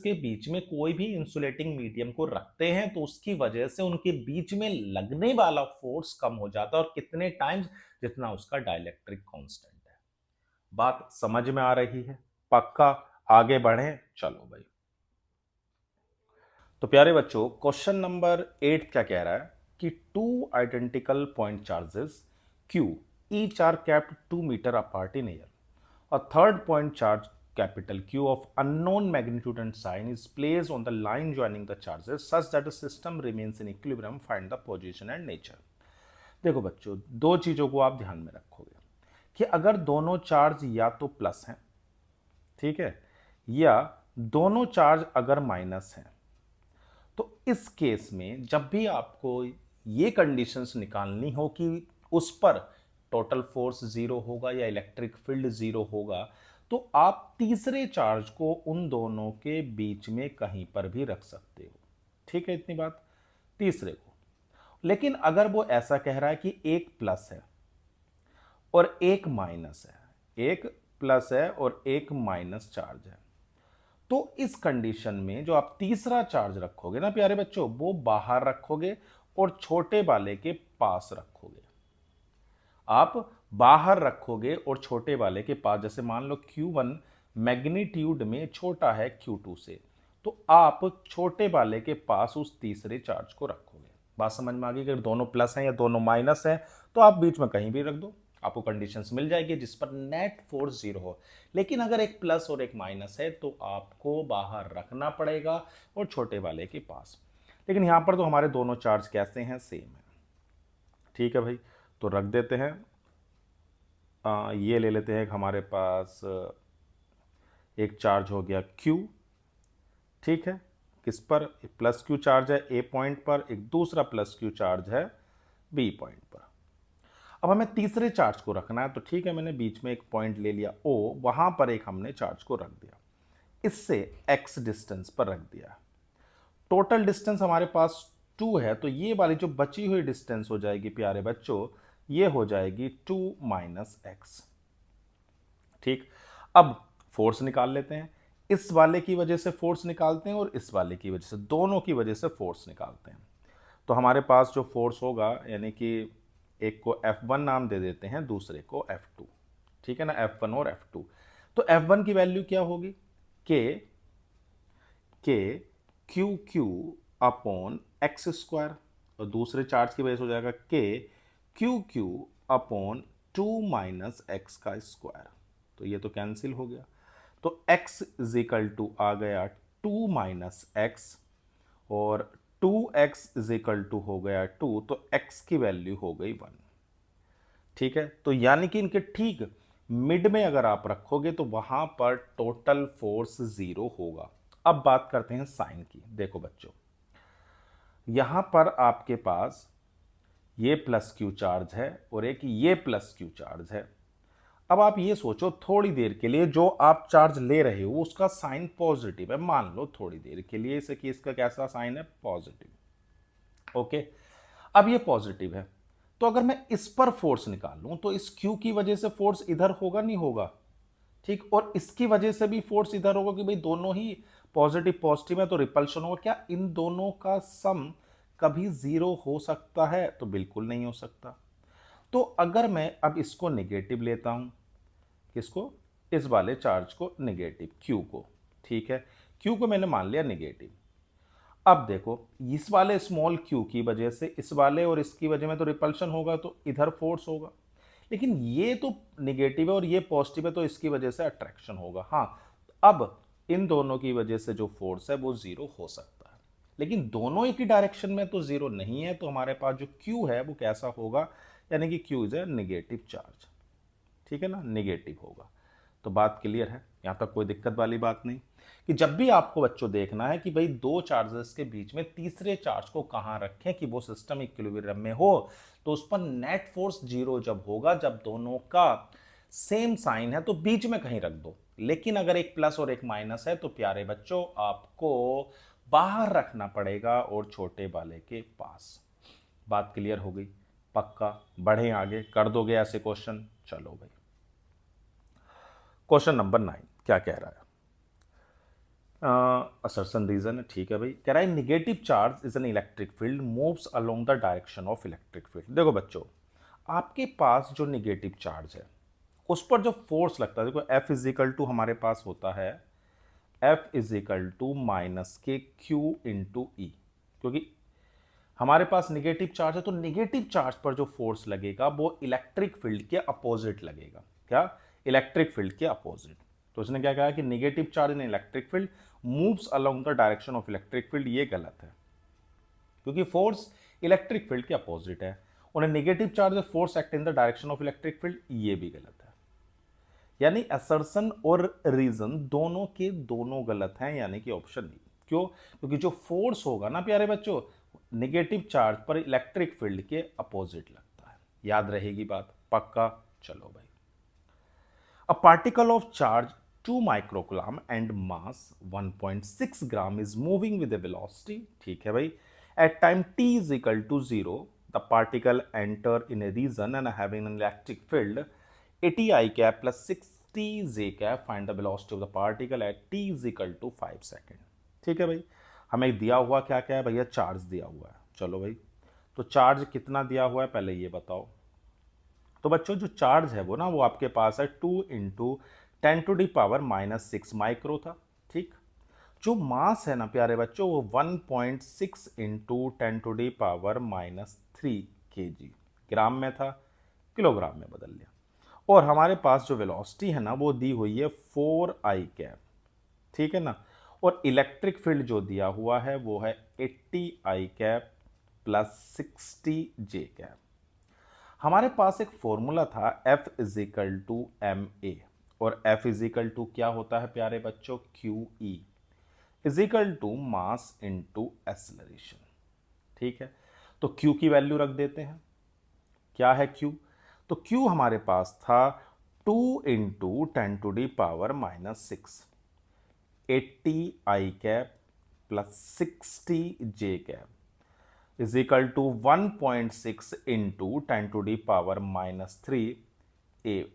के बीच में कोई भी इंसुलेटिंग मीडियम को रखते हैं तो उसकी वजह से उनके बीच में लगने वाला फोर्स कम हो जाता है, और कितने टाइम्स? जितना उसका डाइलेक्ट्रिक कांस्टेंट है। बात समझ में आ रही है? पक्का? आगे बढ़े, चलो भाई। तो प्यारे बच्चों, क्वेश्चन नंबर 8 क्या कह रहा है कि two identical point charges Q each are kept 2 meter apart in air. A third point charge capital Q of unknown magnitude and sign is placed on the line joining the charges such that the system remains in equilibrium. Find the position and nature. देखो बच्चों, दो चीजों को आप ध्यान में रखोगे कि अगर दोनों चार्ज या तो प्लस हैं, ठीक है, या दोनों चार्ज अगर माइनस हैं, तो इस केस में जब भी आपको ये कंडीशंस निकालनी हो कि उस पर टोटल फोर्स जीरो होगा या इलेक्ट्रिक फील्ड जीरो होगा, तो आप तीसरे चार्ज को उन दोनों के बीच में कहीं पर भी रख सकते हो। ठीक है, इतनी बात। तीसरे को, लेकिन अगर वो ऐसा कह रहा है कि एक प्लस है और एक माइनस है, एक प्लस है और एक माइनस चार्ज है, तो इस कंडीशन में जो आप तीसरा चार्ज रखोगे ना प्यारे बच्चों, वो बाहर रखोगे और छोटे वाले के पास रखोगे। आप बाहर रखोगे और छोटे वाले के पास, जैसे मान लो Q1 मैग्नीट्यूड में छोटा है Q2 से, तो आप छोटे वाले के पास उस तीसरे चार्ज को रखोगे। बात समझ में आ गई? अगर दोनों प्लस हैं या दोनों माइनस हैं तो आप बीच में कहीं भी रख दो, आपको कंडीशंस मिल जाएगी जिस पर नेट फोर्स जीरो हो। लेकिन अगर एक प्लस और एक माइनस है तो आपको बाहर रखना पड़ेगा और छोटे वाले के पास। लेकिन यहां पर तो हमारे दोनों चार्ज कैसे हैं? सेम है। ठीक है भाई, तो रख देते हैं। ये ले लेते हैं हमारे पास एक चार्ज हो गया Q। ठीक है, किस पर? प्लस Q चार्ज है A पॉइंट पर, एक दूसरा प्लस Q चार्ज है B पॉइंट पर। अब हमें तीसरे चार्ज को रखना है, तो ठीक है, मैंने बीच में एक पॉइंट ले लिया O, वहां पर एक हमने चार्ज को रख दिया, इससे x डिस्टेंस पर रख दिया। टोटल डिस्टेंस हमारे पास 2 है, तो ये वाली जो बची हुई डिस्टेंस हो जाएगी प्यारे बच्चों, ये हो जाएगी 2 माइनस एक्स। ठीक, अब फोर्स निकाल लेते हैं। इस वाले की वजह से फोर्स निकालते हैं और इस वाले की वजह से, दोनों की वजह से फोर्स निकालते हैं। तो हमारे पास जो फोर्स होगा, यानी कि एक को F1 नाम दे देते हैं, दूसरे को F2। ठीक है ना, F1 और F2। तो F1 की वैल्यू क्या होगी? के Q Q upon x square, और दूसरे चार्ज की वजह से हो जाएगा के Q Q upon 2 minus x का स्क्वायर। तो ये तो कैंसिल हो गया, तो x इज इक्वल टू आ गया 2 माइनस एक्स, और 2x इज इक्वल टू हो गया 2, तो x की वैल्यू हो गई 1। ठीक है, तो यानी कि इनके ठीक मिड में अगर आप रखोगे तो वहां पर टोटल फोर्स 0 होगा। अब बात करते हैं साइन की। देखो बच्चों, यहां पर आपके पास ये प्लस Q चार्ज है और एक ये प्लस Q चार्ज है। अब आप ये सोचो, थोड़ी देर के लिए जो आप चार्ज ले रहे हो उसका साइन पॉजिटिव है, मान लो थोड़ी देर के लिए इसे कि इसका कैसा साइन है? पॉजिटिव। ओके, अब ये पॉजिटिव है, तो अगर मैं इस पर फोर्स निकालूं तो इस Q की वजह से फोर्स इधर होगा, नहीं होगा? ठीक, और इसकी वजह से भी फोर्स इधर होगा, कि भाई दोनों ही पॉजिटिव पॉजिटिव है तो रिपल्शन होगा। क्या इन दोनों का सम कभी 0 हो सकता है? तो बिल्कुल नहीं हो सकता। तो अगर मैं अब इसको नेगेटिव लेता हूं, किसको? इस वाले चार्ज को नेगेटिव, Q को। ठीक है, Q को मैंने मान लिया नेगेटिव। अब देखो, इस वाले स्मॉल Q की वजह से इस वाले और इसकी वजह में तो रिपल्शन होगा, तो इधर फोर्स होगा। लेकिन ये तो नेगेटिव है और ये पॉजिटिव है, तो इसकी वजह से अट्रैक्शन होगा। हाँ, अब इन दोनों की वजह से जो फोर्स है वो 0 हो सकता है, लेकिन दोनों एक ही डायरेक्शन में तो 0 नहीं है। तो हमारे पास जो Q है वो कैसा होगा? यानी कि Q is a negative charge. ठीक है ना, नेगेटिव होगा। तो बात क्लियर है, यहां तक कोई दिक्कत वाली बात नहीं। कि जब भी आपको बच्चों देखना है कि भाई दो चार्जेस के बीच में तीसरे चार्ज को कहां रखें कि वो सिस्टम इक्विलिब्रियम में हो, तो उस पर नेट फोर्स 0 जब होगा, जब दोनों का सेम साइन है, तो बीच में कहीं रख दो। लेकिन अगर एक प्लस और एक माइनस है तो प्यारे बच्चों आपको बाहर रखना पड़ेगा और छोटे वाले के पास। बात क्लियर हो गई? पक्का? बढ़े आगे, कर दोगे ऐसे क्वेश्चन? चलो भाई, क्वेश्चन नंबर 9 क्या कह रहा है? असर्शन रीजन है। ठीक है भाई, कह रहा है negative charge is an electric field moves along the direction of electric field. देखो बच्चों, आपके पास जो निगेटिव चार्ज है उस पर जो फोर्स लगता है, देखो F इज इक्वल टू हमारे पास होता है F is equal to minus K Q into E, क्योंकि हमारे पास निगेटिव चार्ज है, तो निगेटिव चार्ज पर जो फोर्स लगेगा वो इलेक्ट्रिक फील्ड के अपोजिट लगेगा। क्या? इलेक्ट्रिक फील्ड के अपोजिट। तो उसने क्या कहा कि negative charge in electric field moves along the direction of electric field. ये गलत है, क्योंकि फोर्स इलेक्ट्रिक फील्ड के अपोजिट है। उन्हें negative charge force act in the direction of electric field, ये भी गलत है। यानी असर्शन और रीजन दोनों के दोनों गलत हैं, यानी कि ऑप्शन डी। क्यों? क्योंकि जो फोर्स होगा ना प्यारे बच्चों, नेगेटिव चार्ज पर इलेक्ट्रिक फील्ड के अपोजिट लगता है। याद रहेगी बात? पक्का? चलो भाई, A particle of charge 2 microcoulomb and mass 1.6 gram is moving with a velocity, ठीक है भाई, at time t is equal to 0, the particle enter in a region and having an electric field 80 I cap plus 60 j cap, find the velocity of the particle at t is equal to 5 second। ठीक है भाई, हमें दिया हुआ क्या क्या है भैया, चार्ज दिया हुआ है। चलो भाई, तो चार्ज कितना दिया हुआ है पहले ये बताओ। तो बच्चों जो चार्ज है वो ना, वो आपके पास है 2 × 10⁻⁻⁶ माइक्रो था, ठीक। जो मास है ना प्यारे बच्चों, वो 1.6 × 10⁻⁻³ kg, ग्राम में था, किलोग्राम में बदल लिया। और हमारे पास जो वेलोसिटी है ना, वो दी हुई है 4i कैप, ठीक है ना। और इलेक्ट्रिक फील्ड जो दिया हुआ है वो है 80i cap plus 60j cap. हमारे पास एक फॉर्मूला था F is equal to M A, और F इज इक्वल टू क्या होता है प्यारे बच्चों, Q E is equal to mass into acceleration, ठीक है। तो Q की वैल्यू रख देते हैं, क्या है Q, तो Q हमारे पास था 2 × 10⁻⁻⁶, 80i cap plus 60j cap is equal to 1.6 × 10⁻⁻³ A,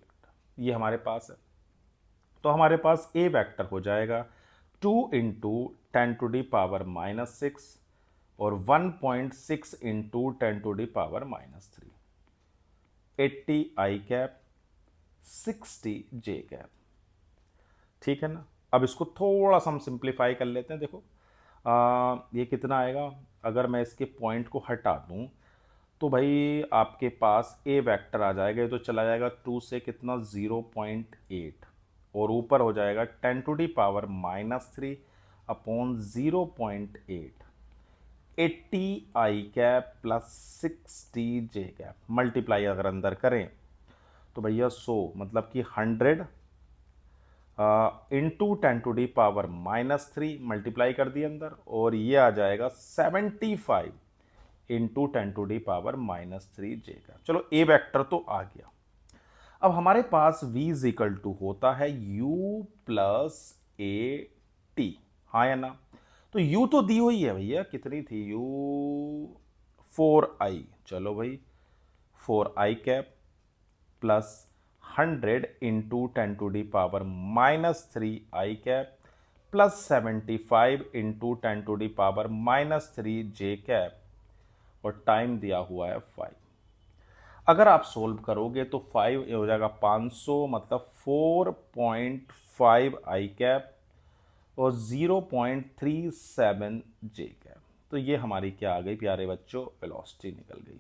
ये हमारे पास है। तो हमारे पास ए वेक्टर हो जाएगा 2 × 10⁻⁻⁶ और 1.6 × 10⁻⁻³, 80i कैप 60j कैप, ठीक है ना। अब इसको थोड़ा सा हम सिंप्लीफाई कर लेते हैं। देखो ये कितना आएगा, अगर मैं इसके पॉइंट को हटा दूं तो भाई आपके पास ए वेक्टर आ जाएगा, ये तो चला जाएगा 2 से कितना 0.8, और ऊपर हो जाएगा 10⁻³ upon 0.8, 80i cap plus 60j cap, multiply अगर अंदर करें तो भैया 100 मतलब कि 100 इंटू 10⁻³ मल्टीप्लाई कर दिए अंदर, और ये आ जाएगा 75 इंटू 10⁻³ j का। चलो ए वेक्टर तो आ गया। अब हमारे पास v इज इक्वल टू होता है u प्लस ए टी, हाँ या ना। तो u तो दी हुई है भैया, कितनी थी u, 4i, चलो भाई 4i cap plus 100 into 10⁻³ i cap plus 75 into 10⁻³ j cap, और टाइम दिया हुआ है 5। अगर आप सोल्व करोगे तो 5 हो जाएगा 500, मतलब 4.5 i कैप और 0.37 j कैप। तो ये हमारी क्या आ गई प्यारे बच्चों, वेलोसिटी निकल गई।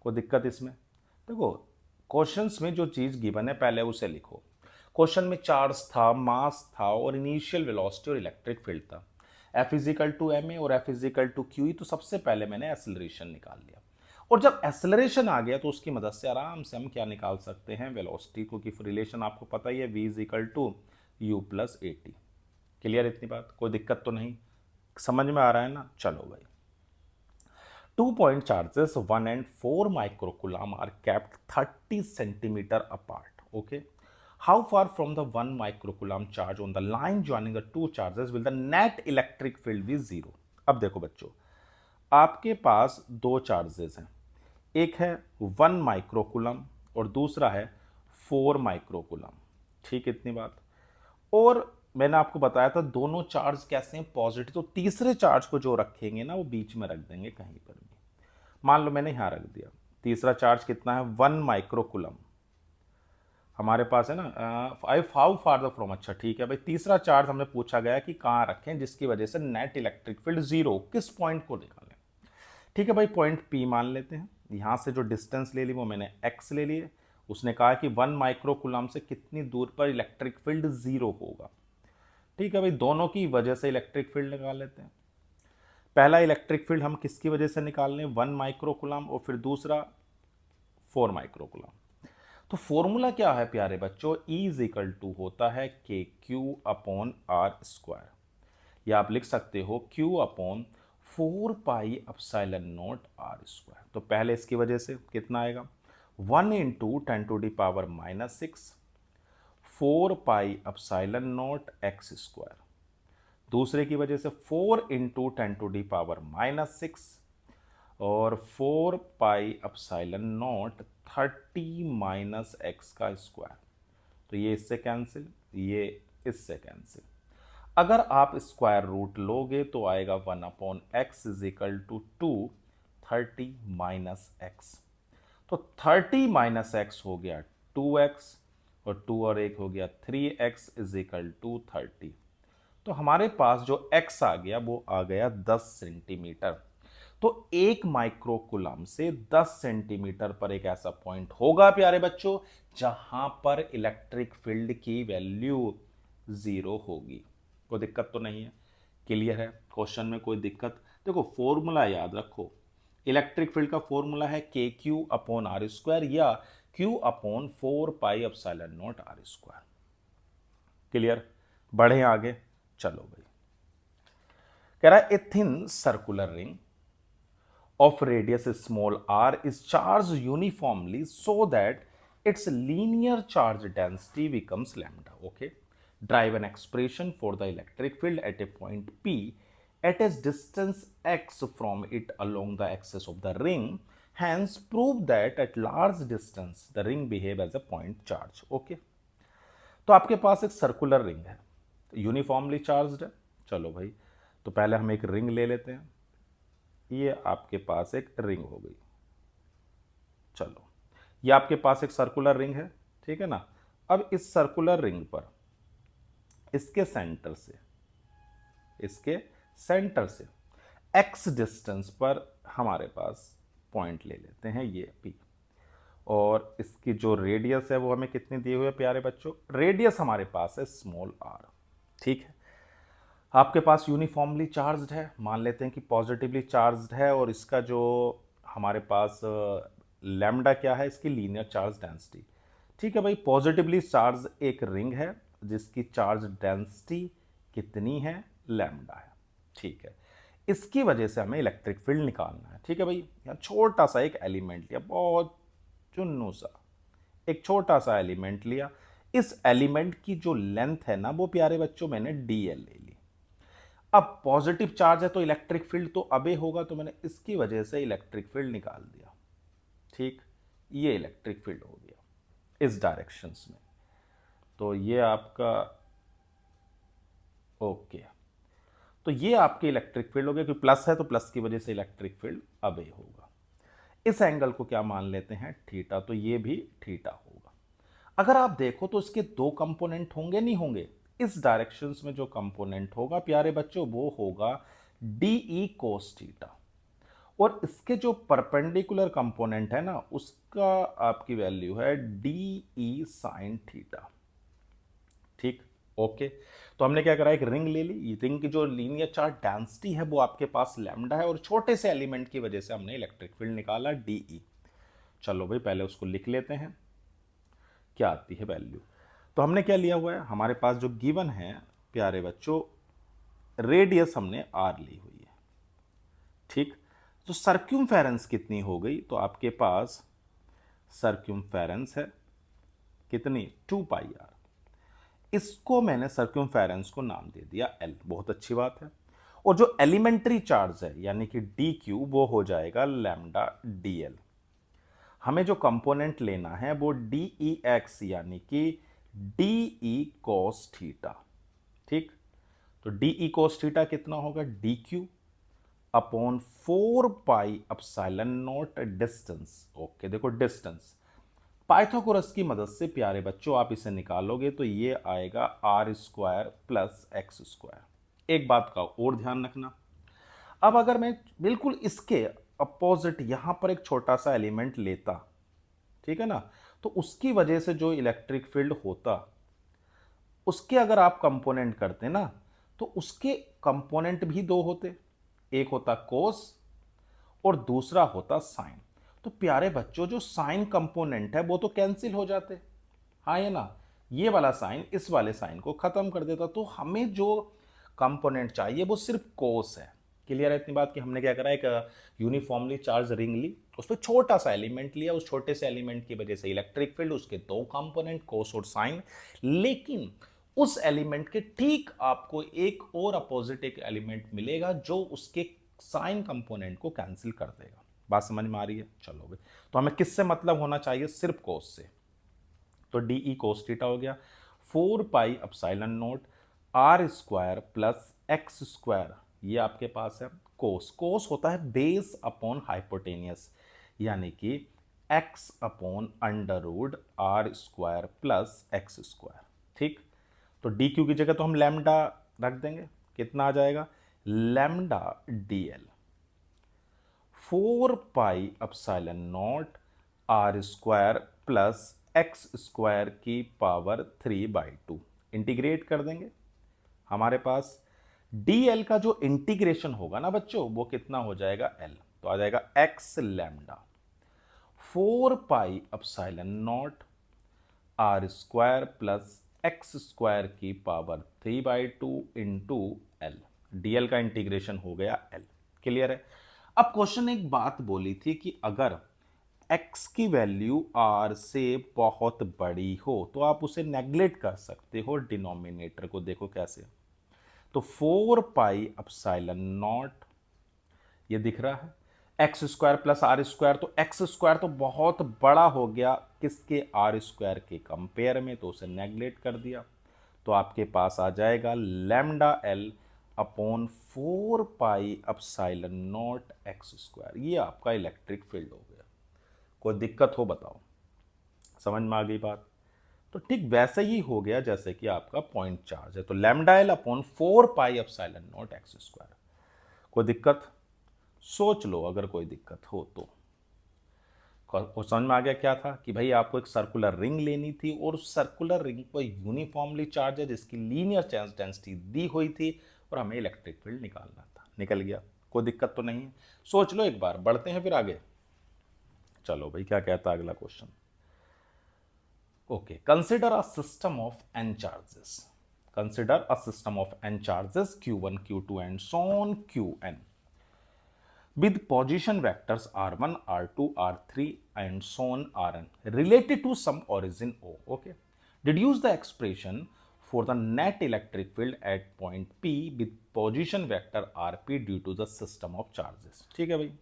कोई दिक्कत इसमें? देखो क्वेश्चंस में जो चीज़ गिवन है पहले उसे लिखो। क्वेश्चन में चार्ज था, मास था, और इनिशियल वेलोसिटी और इलेक्ट्रिक फील्ड था। F is equal to M A और F is equal to Q E, तो सबसे पहले मैंने एक्सेलरेशन निकाल लिया। और जब एक्सेलरेशन आ गया तो उसकी मदद से आराम से हम क्या निकाल सकते हैं, वेलोसिटी, क्योंकि रिलेशन आपको पता ही है v is equal to U plus A T. Clear इतनी बात? कोई दिक्कत तो नहीं, समझ में आ रहा है ना? चलो भाई, 2 point charges 1 and 4 microcoulomb are kept 30 centimeter apart. Okay, how far from the 1 microcoulomb charge on the line joining the two charges will the net electric field be zero? अब देखो बच्चों, आपके पास दो चार्जेस हैं, एक है 1 माइक्रोकुलम और दूसरा है 4 माइक्रोकुलम, ठीक इतनी बात। और मैंने आपको बताया था दोनों चार्ज कैसे हैं, पॉजिटिव, तो तीसरे चार्ज को जो रखेंगे ना वो बीच में रख देंगे कहीं पर भी। मान लो मैंने यहाँ रख दिया, तीसरा चार्ज कितना है, 1 माइक्रोकुलम हमारे पास है ना। I how far the from, अच्छा ठीक है भाई, तीसरा चार्ज हमने पूछा गया कि कहाँ रखें जिसकी वजह से नेट इलेक्ट्रिक फील्ड जीरो, किस पॉइंट को निकालें। ठीक है भाई, पॉइंट पी मान लेते हैं। यहाँ से जो डिस्टेंस ले ली वो मैंने एक्स ले लिए। उसने कहा कि 1 माइक्रोकुलम से कितनी दूर पर इलेक्ट्रिक फील्ड जीरो होगा। ठीक है भाई, दोनों की वजह से इलेक्ट्रिक फील्ड निकाल लेते हैं। पहला इलेक्ट्रिक फील्ड हम किसकी वजह से निकाल लें, 1 माइक्रोकुलम, और फिर दूसरा 4 माइक्रोकुलम। तो फॉर्मूला क्या है प्यारे बच्चों, E इज इक्वल टू होता है के क्यू अपॉन आर स्क्वायर, या आप लिख सकते हो Q upon 4 pi epsilon naught R square. तो पहले इसकी वजह से कितना आएगा, 1 × 10⁻⁻⁶ 4 pi epsilon not x square, दूसरे की वजह से 4 इंटू 10⁻⁻6 और 4 pi epsilon not 30 minus x का स्क्वायर। तो ये इससे कैंसिल, ये इससे कैंसिल। अगर आप स्क्वायर रूट लोगे तो आएगा 1/x is equal to 2 30 minus X. तो 30 माइनस एक्स हो गया 2x और 2 और 1 हो गया 3x इज इक्वल टू 30। तो हमारे पास जो x आ गया वो आ गया 10 सेंटीमीटर। तो 1 माइक्रोकुलम से 10 सेंटीमीटर पर एक ऐसा पॉइंट होगा प्यारे बच्चों जहां पर इलेक्ट्रिक फील्ड की वैल्यू 0 होगी। कोई दिक्कत तो नहीं है? क्लियर है? क्वेश्चन में कोई दिक्कत? देखो फॉर्मूला याद रखो, इलेक्ट्रिक फील्ड का फॉर्मूला है KQ/r² या Q/4πε0r²। क्लियर? बढ़े आगे, चलो भाई। कह रहा है a thin circular ring of radius small r is charged uniformly so that its linear charge density becomes lambda. Okay, drive an expression for the electric field at a point P at a distance x from it along the axis of the ring. Hence, prove that at large distance the ring behave as a point charge. Okay, तो आपके पास एक सर्कुलर रिंग है, यूनिफॉर्मली चार्ज्ड है। चलो भाई, तो पहले हम एक रिंग ले लेते हैं। ये आपके पास एक रिंग हो गई। चलो, ये आपके पास एक सर्कुलर रिंग है, ठीक है ना। अब इस सर्कुलर रिंग पर इसके सेंटर से x डिस्टेंस पर हमारे पास पॉइंट ले लेते हैं, ये P। और इसकी जो रेडियस है वो हमें कितनी दी हुई है प्यारे बच्चों? रेडियस हमारे पास है स्मॉल r, ठीक है। आपके पास यूनिफॉर्मली चार्ज्ड है, मान लेते हैं कि पॉजिटिवली चार्ज्ड है, और इसका जो हमारे पास लैम्डा क्या है? इसकी लीनियर चार्ज डेंसिटी। ठीक है भाई, पॉजिटिवली चार्ज एक रिंग है जिसकी चार्ज डेंसिटी कितनी है? लैम्डा है, ठीक है। इसकी वजह से हमें इलेक्ट्रिक फील्ड निकालना है, ठीक है भाई। यहाँ छोटा सा एक एलिमेंट लिया, बहुत चुन्नू सा एक छोटा सा एलिमेंट लिया। इस एलिमेंट की जो लेंथ है ना वो प्यारे बच्चों मैंने dl ले ली। अब पॉजिटिव चार्ज है तो इलेक्ट्रिक फील्ड तो अबे होगा, तो मैंने इसकी वजह से इलेक्ट्रिक फील्ड निकाल दिया, ठीक। ये इलेक्ट्रिक फील्ड हो गया इस डायरेक्शंस में। तो ये आपका ओके, तो ये आपके इलेक्ट्रिक फील्ड हो गया, क्योंकि प्लस है तो प्लस की वजह से इलेक्ट्रिक फील्ड अबे होगा। इस एंगल को क्या मान लेते हैं? थीटा। तो ये भी थीटा होगा। अगर आप देखो तो इसके दो कंपोनेंट होंगे, नहीं होंगे? इस डायरेक्शंस में जो कंपोनेंट होगा प्यारे बच्चों वो होगा DE cos थीटा, और इसके जो परपेंडिकुलर कंपोनेंट है ना उसका आपकी वैल्यू है DE sin थीटा, ठीक। ओके, तो हमने क्या करा? एक रिंग ले ली। रिंग की जो लीनियर चार्ज डेंसिटी है वो आपके पास लैम्डा है, और छोटे से एलिमेंट की वजह से हमने इलेक्ट्रिक फील्ड निकाला DE। चलो भाई, पहले उसको लिख लेते हैं, क्या आती है वैल्यू। तो हमने क्या लिया हुआ है? हमारे पास जो गिवन है प्यारे बच्चों, रेडियस हमने r ली हुई है, ठीक। तो सर्क्यूमफेरेंस कितनी हो गई? तो आपके पास सर्क्यूमफेरेंस है कितनी? 2 पाई r। इसको मैंने सर्क्यूमफेरेंस को नाम दे दिया L, बहुत अच्छी बात है। और जो एलिमेंट्री चार्ज है यानी कि dq वो हो जाएगा लैम्डा dl। हमें जो कंपोनेंट लेना है वो DEx यानी कि DE cos थीटा, ठीक। तो DE cos थीटा कितना होगा? DQ upon 4 pi epsilon not distance. Okay, देखो डिस्टेंस पाइथागोरस की मदद से प्यारे बच्चों आप इसे निकालोगे तो ये आएगा r² प्लस x²। एक बात का और ध्यान रखना, अब अगर मैं बिल्कुल इसके अपोजिट यहां पर एक छोटा सा एलिमेंट लेता, ठीक है ना, तो उसकी वजह से जो इलेक्ट्रिक फील्ड होता उसके अगर आप कंपोनेंट करते ना तो उसके कंपोनेंट भी दो होते, एक होता कोस और दूसरा होता साइन। तो प्यारे बच्चों जो साइन कंपोनेंट है वो तो कैंसिल हो जाते, हाँ ये ना, ये वाला साइन इस वाले साइन को खत्म कर देता। तो हमें जो कंपोनेंट चाहिए वो सिर्फ कोस है, क्लियर है इतनी बात कि हमने क्या करा, एक यूनिफॉर्मली चार्ज रिंग ली, उस पर छोटा सा एलिमेंट लिया, उस छोटे से एलिमेंट की वजह से इलेक्ट्रिक फील्ड, उसके दो कंपोनेंट कोस और साइन, लेकिन उस एलिमेंट के ठीक आपको एक और अपोजिट एक एलिमेंट मिलेगा जो उसके साइन कंपोनेंट को कैंसिल कर देगा। बात समझ में आ रही है? चलो भाई, तो हमें किससे मतलब होना चाहिए? सिर्फ कोस से। तो डी ई कोस थीटा हो गया 4 pi epsilon naught R square plus X square, ये आपके पास है कोस। कोस होता है बेस अपॉन हाइपोटेनियस, यानी कि X upon under root R square plus X square. ठीक, तो डी क्यू की जगह तो हम लैम्डा रख देंगे, कितना आ जाएगा? Lambda D L 4 pi epsilon naught R square plus X square की पावर 3/2। इंटीग्रेट कर देंगे, हमारे पास dl का जो इंटीग्रेशन होगा ना बच्चों, वो कितना हो जाएगा? l, तो आ जाएगा x lambda 4 pi epsilon naught R square plus X square की पावर 3/2 इंटू एल। डीएल का इंटीग्रेशन हो गया l। क्लियर है? अब क्वेश्चन एक बात बोली थी कि अगर x की वैल्यू r से बहुत बड़ी हो तो आप उसे नेग्लेक्ट कर सकते हो डिनोमिनेटर को। देखो कैसे, तो 4 पाई एप्सिलॉन नॉट, ये दिख रहा है X square plus R square, तो एक्स स्क्वायर तो बहुत बड़ा हो गया किसके? आर स्क्वायर के कंपेयर में, तो उसे नेग्लेक्ट कर दिया। तो आपके पास आ जाएगा lambda L upon 4 pi epsilon not x square. ये आपका इलेक्ट्रिक फील्ड हो गया। कोई दिक्कत हो बताओ? समझ में आ गई बात? तो ठीक वैसे ही हो गया जैसे कि आपका पॉइंट चार्ज है, तो lambda L upon 4 pi epsilon not x square. कोई दिक्कत? सोच लो अगर कोई दिक्कत हो तो। और समझ में आ गया क्या था कि भाई आपको एक सर्कुलर रिंग लेनी थी और उस सर्कुलर रिंग पर यूनिफॉर्मली चार्ज है जिसकी लीनियर चार्ज डेंसिटी दी हुई थी और हमें इलेक्ट्रिक फील्ड निकालना था। निकल गया, कोई दिक्कत तो नहीं है? सोच लो एक बार, बढ़ते हैं फिर आगे। चलो भाई, क्या कहता है अगला question? Okay, consider a system of n charges. Consider a system of n charges q1 q2 and so on qn with position vectors r1 r2 r3 and so on rn related to some origin o. Okay, deduce the expression for the net electric field at point p with position vector rp due to the system of charges। ठीक है भाई,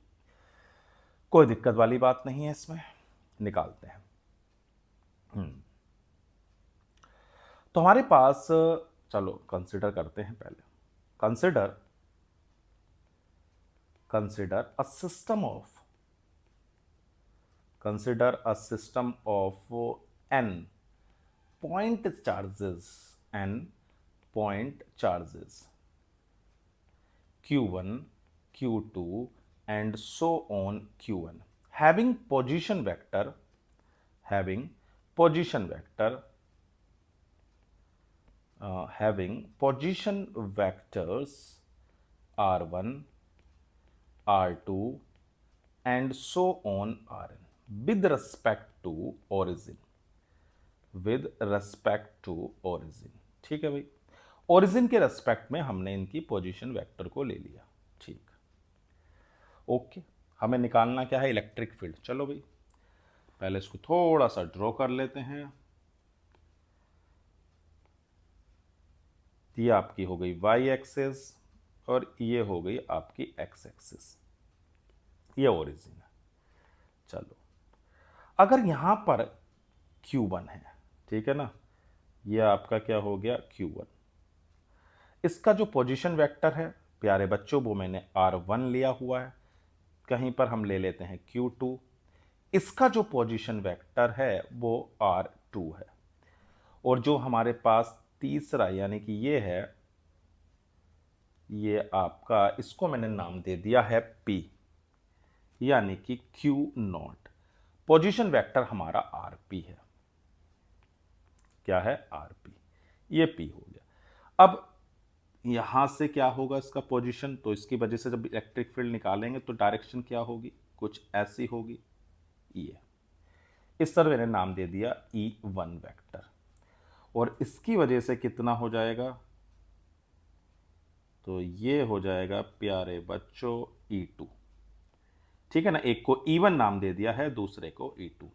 कोई दिक्कत वाली बात नहीं है इसमें, निकालते हैं। तो हमारे पास, चलो कंसिडर करते हैं पहले। Consider a system of n point charges q1 q2 and so on qn having position vector having position vectors r1 r2 and so on rn with respect to origin। ठीक है भाई, ओरिजिन के रेस्पेक्ट में हमने इनकी पोजीशन वेक्टर को ले लिया। ठीक, ओके, हमें निकालना क्या है? Electric field. चलो भाई, पहले इसको थोड़ा सा ड्रॉ कर लेते हैं। ये आपकी हो गई वाई एक्सिस और ये हो गई आपकी एक्स एक्सिस, ये ओरिजिन है। चलो, अगर यहां पर Q1 है, ठीक है ना, ये आपका क्या हो गया? Q1। इसका जो पोजीशन वेक्टर है प्यारे बच्चों, वो मैंने R1 लिया हुआ है, कहीं पर हम ले लेते हैं Q2। इसका जो पोजीशन वेक्टर है वो R2 है, और जो हमारे पास तीसरा यानी कि ये है, ये आपका, इसको मैंने नाम दे दिया है P, यानी कि Q0। पोजीशन वेक्टर हमारा RP है। क्या है? RP। ये P हो गया। अब यहां से क्या होगा इसका पोजीशन, तो इसकी वजह से जब इलेक्ट्रिक फील्ड निकालेंगे तो डायरेक्शन क्या होगी? कुछ ऐसी होगी, ये। इस तरह मैंने नाम दे दिया E1 वेक्टर, और इसकी वजह से कितना हो जाएगा? तो ये हो जाएगा प्यारे बच्चों E2। ठीक है ना, एक को E1 नाम दे दिया है, दूसरे को E2।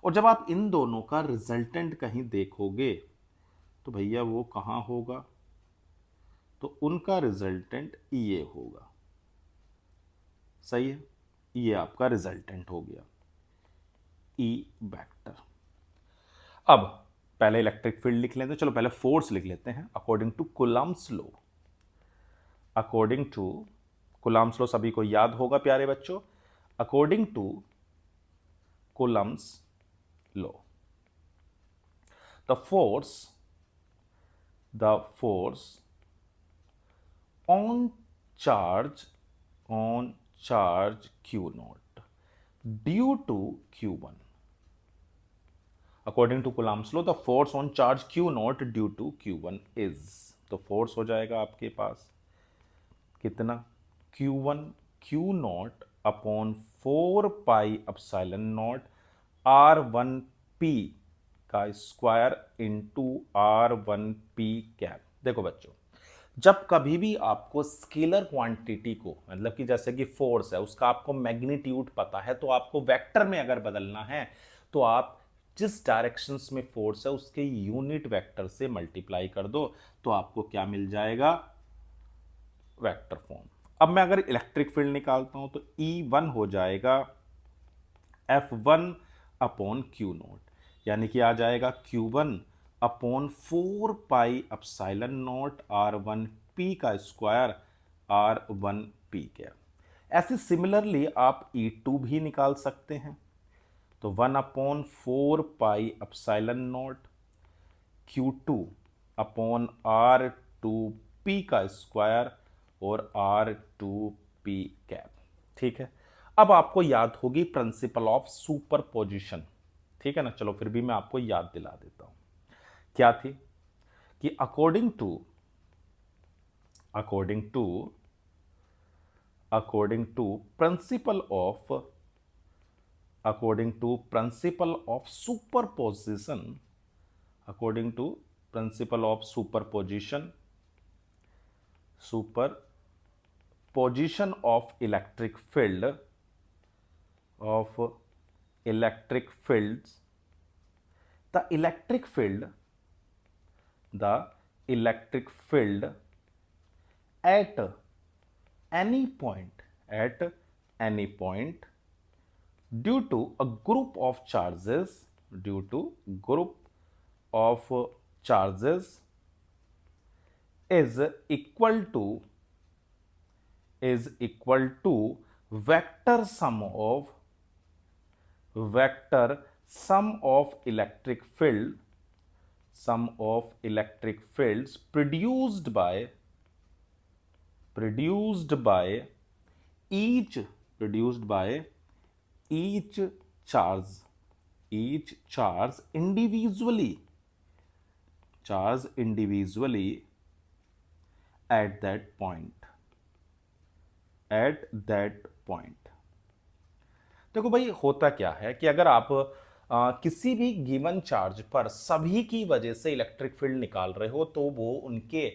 और जब आप इन दोनों का रिजल्टेंट कहीं देखोगे तो भैया वो कहाँ होगा, तो उनका रिजल्टेंट ये होगा। सही है, ये आपका रिजल्टेंट हो गया ई वेक्टर। अब पहले इलेक्ट्रिक फील्ड लिख लेते हैं, चलो पहले फोर्स लिख लेते हैं। According to Coulomb's law, according to Coulomb's law सभी को याद होगा प्यारे बच्चों। According to Coulomb's law, the force on charge q naught due to q1, according to Coulomb's law the force on charge q naught due to q1 is, तो फोर्स हो जाएगा आपके पास कितना, q1 q naught upon 4 pi epsilon not r1p का स्क्वायर इंटू r1p कैप। देखो बच्चों, जब कभी भी आपको स्केलर क्वांटिटी को, मतलब कि जैसे कि फोर्स है, उसका आपको मैग्नीट्यूड पता है, तो आपको वेक्टर में अगर बदलना है तो आप जिस डायरेक्शंस में फोर्स है उसके यूनिट वेक्टर से मल्टीप्लाई कर दो, तो आपको क्या मिल जाएगा, वेक्टर फॉर्म। अब मैं अगर इलेक्ट्रिक फील्ड निकालता हूं तो E1 हो जाएगा F1 अपॉन क्यू नॉट, यानी कि आ जाएगा Q1 upon 4 pi epsilon not r1p का स्क्वायर r1p क्या। ऐसे सिमिलरली आप E2 भी निकाल सकते हैं, तो 1 upon 4 pi epsilon not Q2 upon r2p का स्क्वायर और r2p कैप। ठीक है, अब आपको याद होगी प्रिंसिपल ऑफ सुपरपोजिशन। ठीक है ना, चलो फिर भी मैं आपको याद दिला देता हूं, क्या थी कि according to principle of superposition, according to principle of superposition of electric fields, the electric field at any point due to a group of charges is equal to vector sum of electric fields produced by each charge individually at that point। देखो भाई, होता क्या है कि अगर आप किसी भी गिवन चार्ज पर सभी की वजह से इलेक्ट्रिक फील्ड निकाल रहे हो, तो वो उनके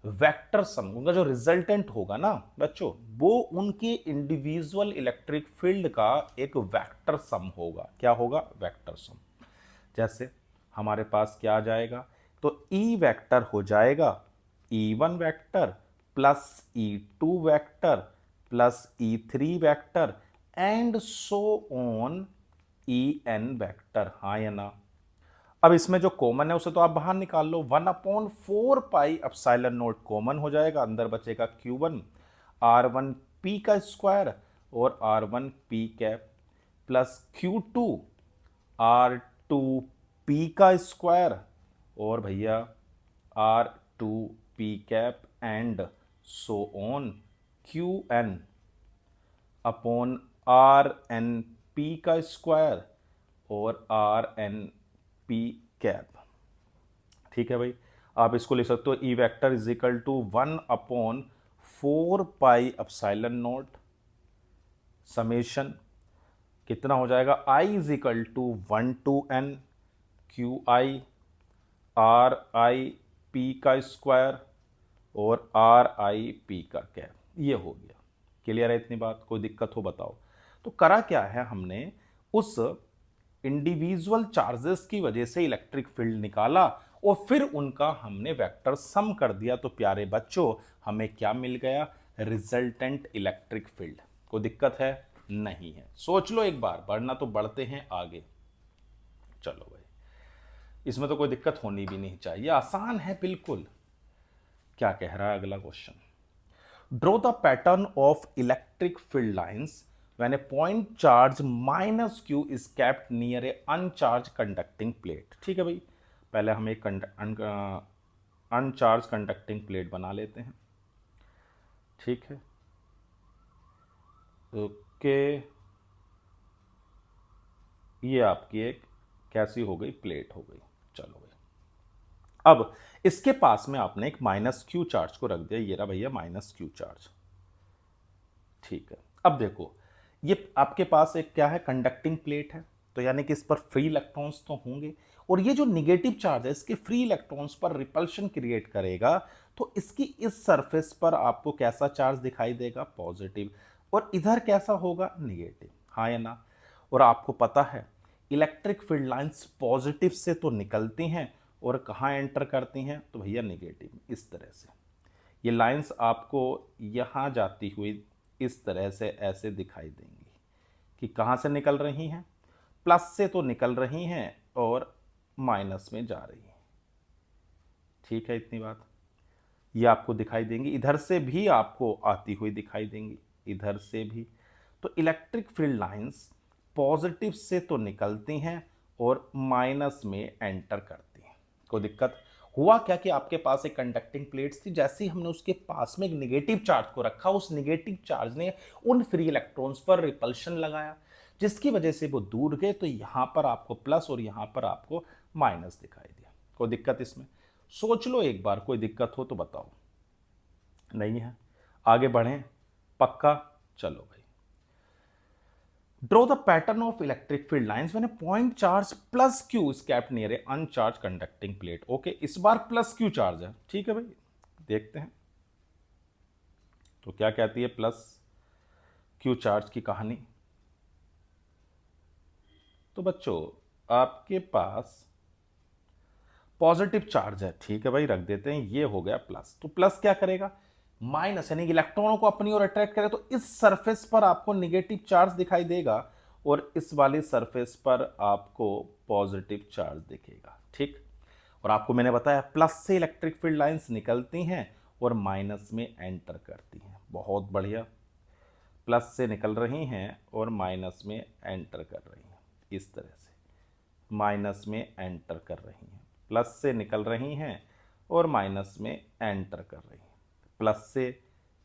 वेक्टर सम, उनका जो रिजल्टेंट होगा ना बच्चों, वो उनके इंडिविजुअल इलेक्ट्रिक फील्ड का एक वेक्टर सम होगा। क्या होगा, वेक्टर सम। जैसे हमारे पास क्या आ जाएगा, तो ई वेक्टर हो जाएगा E1 vector plus E2 vector plus E3 vector and so on En vector. हाँ या ना। अब इसमें जो कॉमन है उसे तो आप बाहर निकाल लो, 1 upon 4 pi epsilon not common हो जाएगा, अंदर बचेगा Q1 r1p का स्क्वायर और r1p cap plus Q2 r2p का स्क्वायर और भैया r2p cap and so on Qn upon rnp का स्क्वायर और rnp कैप। ठीक है भाई, आप इसको लिख सकते हो E vector is equal to 1 upon 4 pi epsilon naught summation कितना हो जाएगा, i is equal to 1 to n Qi r i p का स्क्वायर और RIP का कैप, ये हो गया। क्लियर है इतनी बात? कोई दिक्कत हो बताओ। तो करा क्या है हमने, उस इंडिविजुअल चार्जेस की वजह से इलेक्ट्रिक फील्ड निकाला और फिर उनका हमने वेक्टर सम कर दिया। तो प्यारे बच्चों हमें क्या मिल गया? Resultant electric field. कोई दिक्कत है? नहीं है। सोच लो एक बार, वरना तो बढ़ते हैं आगे। चलो भाई, इसमें तो कोई दिक्कत होनी भी नहीं चाहिए, आसान है बिल्कुल। क्या कह रहा है अगला question? Draw the pattern of electric field lines when a point charge minus q is kept near a uncharged conducting plate। ठीक है भाई, पहले हम एक अनचार्ज कंडक्टिंग प्लेट बना लेते हैं। ठीक है, ओके, ये आपकी एक कैसी हो गई? प्लेट हो गई। चलो भाई, अब इसके पास में आपने एक माइनस क्यू चार्ज को रख दिया। ये रहा भैया माइनस क्यू चार्ज। ठीक है, अब देखो, ये आपके पास एक क्या है? कंडक्टिंग प्लेट है, तो यानी कि इस पर फ्री इलेक्ट्रॉन्स तो होंगे, और ये जो निगेटिव चार्ज है इसके फ्री इलेक्ट्रॉन्स पर रिपल्शन क्रिएट करेगा। तो इसकी इस सरफेस पर आपको कैसा चार्ज दिखाई देगा? पॉजिटिव। और इधर कैसा होगा? निगेटिव। हाँ या ना? और आपको पता है इलेक्ट्रिक फील्ड लाइंस पॉजिटिव से तो निकलती हैं और कहाँ एंटर करती हैं? तो भैया निगेटिव। इस तरह से ये लाइंस आपको यहाँ जाती हुई इस तरह से ऐसे दिखाई देंगी कि कहाँ से निकल रही हैं? प्लस से तो निकल रही हैं और माइनस में जा रही हैं। ठीक है इतनी बात? ये आपको दिखाई देंगी, इधर से भी आपको आती हुई दिखाई देंगी, इधर से भी। तो इलेक्ट्रिक फील्ड लाइंस पॉजिटिव से तो निकलती हैं और माइनस में एंटर करती हैं। कोई दिक्कत? हुआ क्या कि आपके पास एक कंडक्टिंग प्लेट्स थी, जैसे ही हमने उसके पास में एक निगेटिव चार्ज को रखा, उस निगेटिव चार्ज ने उन फ्री इलेक्ट्रॉन्स पर रिपल्शन लगाया, जिसकी वजह से वो दूर गए। तो यहां पर आपको प्लस और यहां पर आपको माइनस दिखाई दिया। कोई दिक्कत इसमें? सोच लो एक बार, कोई दिक्कत हो तो बताओ। नहीं है? आगे बढ़ें? पक्का? चलो भाई, draw the pattern of electric field lines when A point charge plus Q is kept near A अनचार्ज conducting plate. Okay, इस बार प्लस क्यू चार्ज है। ठीक है भाई, देखते हैं तो क्या कहती है प्लस क्यू चार्ज की कहानी। तो बच्चों आपके पास पॉजिटिव चार्ज है। ठीक है भाई, रख देते हैं, ये हो गया प्लस। तो प्लस क्या करेगा? माइनस, यानी इलेक्ट्रॉनों को अपनी ओर अट्रैक्ट करे। तो इस सरफेस पर आपको निगेटिव चार्ज दिखाई देगा और इस वाली सरफेस पर आपको पॉजिटिव चार्ज दिखेगा। ठीक, और आपको मैंने बताया प्लस से इलेक्ट्रिक फील्ड लाइंस निकलती हैं और माइनस में एंटर करती हैं। बहुत बढ़िया, प्लस से निकल रही हैं और माइनस में एंटर कर रही हैं। इस तरह से माइनस में एंटर कर रही हैं, प्लस से निकल रही हैं और माइनस में एंटर कर रही हैं, प्लस से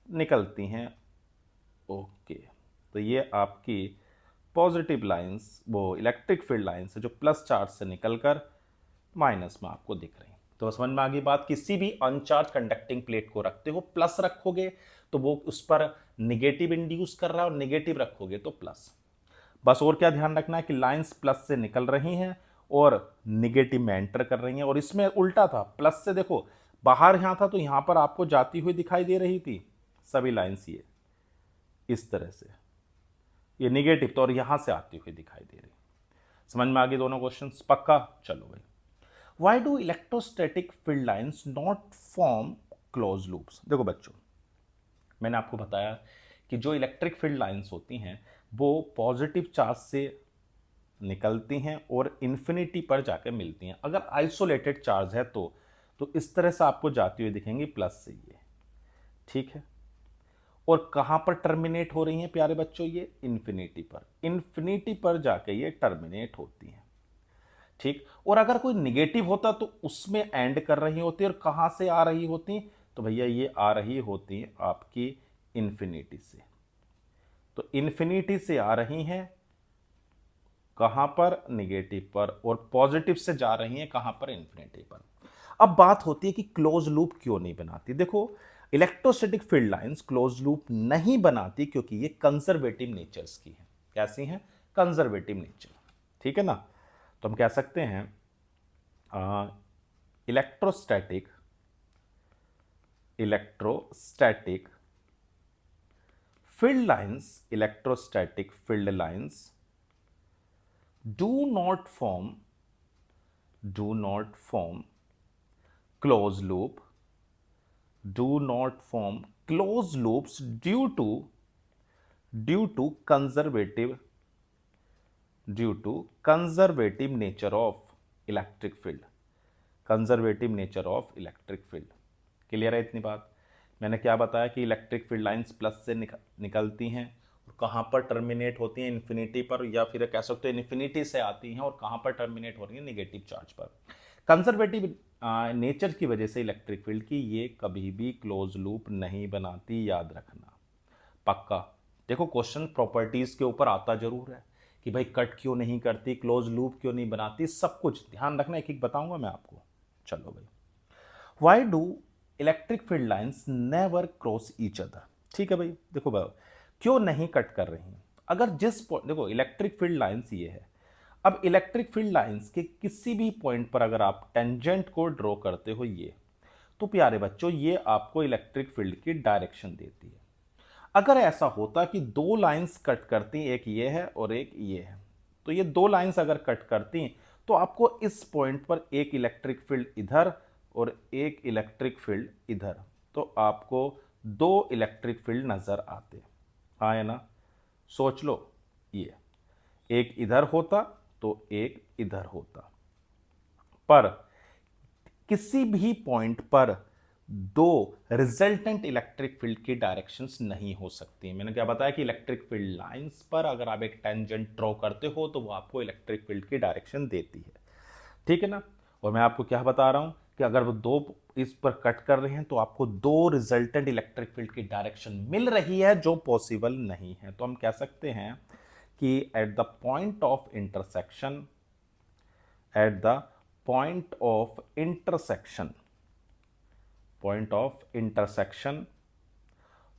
निकलती हैं। ओके, तो ये आपकी पॉजिटिव लाइंस, वो इलेक्ट्रिक फील्ड लाइंस है जो प्लस चार्ज से निकलकर माइनस में आपको दिख रही हैं। तो समझ में आ गई बात? किसी भी अनचार्ज कंडक्टिंग प्लेट को रखते हो, प्लस रखोगे तो वो उस पर निगेटिव इंड्यूस कर रहा है और निगेटिव रखोगे तो प्लस। बस और क्या ध्यान रखना है कि लाइंस प्लस से निकल रही हैं और निगेटिव में एंटर कर रही हैं। और इसमें उल्टा था, प्लस से देखो बाहर यहां था तो यहां पर आपको जाती हुई दिखाई दे रही थी सभी लाइंस, ये इस तरह से, ये निगेटिव तो और यहां से आती हुई दिखाई दे रही। समझ में आ गई दोनों क्वेश्चंस? पक्का? चलो भाई, why do electrostatic field lines not form close loops? देखो बच्चों, मैंने आपको बताया कि जो इलेक्ट्रिक फील्ड लाइंस होती हैं वो पॉजिटिव चार्ज से निकलती हैं और इन्फिनिटी पर जाकर मिलती हैं। अगर आइसोलेटेड चार्ज है तो इस तरह से आपको जाती हुई दिखेंगी प्लस से ये। ठीक है, और कहां पर टर्मिनेट हो रही हैं प्यारे बच्चों? ये इन्फिनिटी पर, इन्फिनिटी पर जाके ये टर्मिनेट होती हैं। ठीक, और अगर कोई निगेटिव होता तो उसमें एंड कर रही होती और कहां से आ रही होती? तो भैया ये आ रही होती हैं आपकी इन्फिनिटी से। तो इन्फिनिटी से आ रही हैं कहां पर? निगेटिव पर। और पॉजिटिव से जा रही हैं कहां पर? इन्फिनिटी पर। अब बात होती है कि क्लोज लूप क्यों नहीं बनाती। देखो, electrostatic field lines close loop नहीं बनाती क्योंकि ये कंजर्वेटिव नेचर्स की है। कैसी हैं? Conservative nature. ठीक है ना? तो हम कह सकते हैं electrostatic filled lines, electrostatic filled lines do not form closed loop, do not form closed loops due to conservative nature of electric field, conservative nature of electric field. Clear है इतनी बात? मैंने क्या बताया कि इलेक्ट्रिक फील्ड लाइंस प्लस से निकलती हैं और कहाँ पर टर्मिनेट होती हैं, इन्फिनिटी पर, या फिर कह सकते हैं इन्फिनिटी से आती हैं और कहाँ पर टर्मिनेट हो रही है, नेगेटिव चार्ज पर। कंजर्वेटिव नेचर की वजह से इलेक्ट्रिक फील्ड की ये कभी भी क्लोज लूप नहीं बनाती, याद रखना पक्का। देखो क्वेश्चन प्रॉपर्टीज के ऊपर आता जरूर है कि भाई कट क्यों नहीं करती, क्लोज लूप क्यों नहीं बनाती, सब कुछ ध्यान रखना, एक एक बताऊंगा मैं आपको। चलो भाई, why do electric field lines never cross each other? ठीक है भाई, देखो भाई क्यों नहीं कट कर रही हैं? अगर देखो इलेक्ट्रिक फील्ड लाइंस ये है, अब इलेक्ट्रिक फील्ड लाइंस के किसी भी पॉइंट पर अगर आप टेंजेंट को ड्रॉ करते हो ये, तो प्यारे बच्चों ये आपको इलेक्ट्रिक फील्ड की डायरेक्शन देती है। अगर ऐसा होता कि दो लाइंस कट करती, एक ये है और एक ये है, तो ये दो लाइंस अगर कट करती तो आपको इस पॉइंट पर एक इलेक्ट्रिक फील्ड इधर और एक इलेक्ट्रिक फील्ड इधर, तो आपको दो इलेक्ट्रिक फील्ड नजर आते। हाँ है ना? सोच लो, ये एक इधर होता तो एक इधर होता, पर किसी भी पॉइंट पर दो रिजल्टेंट इलेक्ट्रिक फील्ड की डायरेक्शंस नहीं हो सकती। मैंने क्या बताया कि इलेक्ट्रिक फील्ड लाइंस पर अगर आप एक टेंजेंट ड्रॉ करते हो तो वो आपको इलेक्ट्रिक फील्ड की डायरेक्शन देती है, ठीक है ना? और मैं आपको क्या बता रहा हूं कि अगर वो दो इस पर कट कर रहे हैं तो आपको दो रिजल्टेंट इलेक्ट्रिक फील्ड की डायरेक्शन मिल रही है, जो पॉसिबल नहीं है। तो हम कह सकते हैं कि eight the point of intersection, at the point of intersection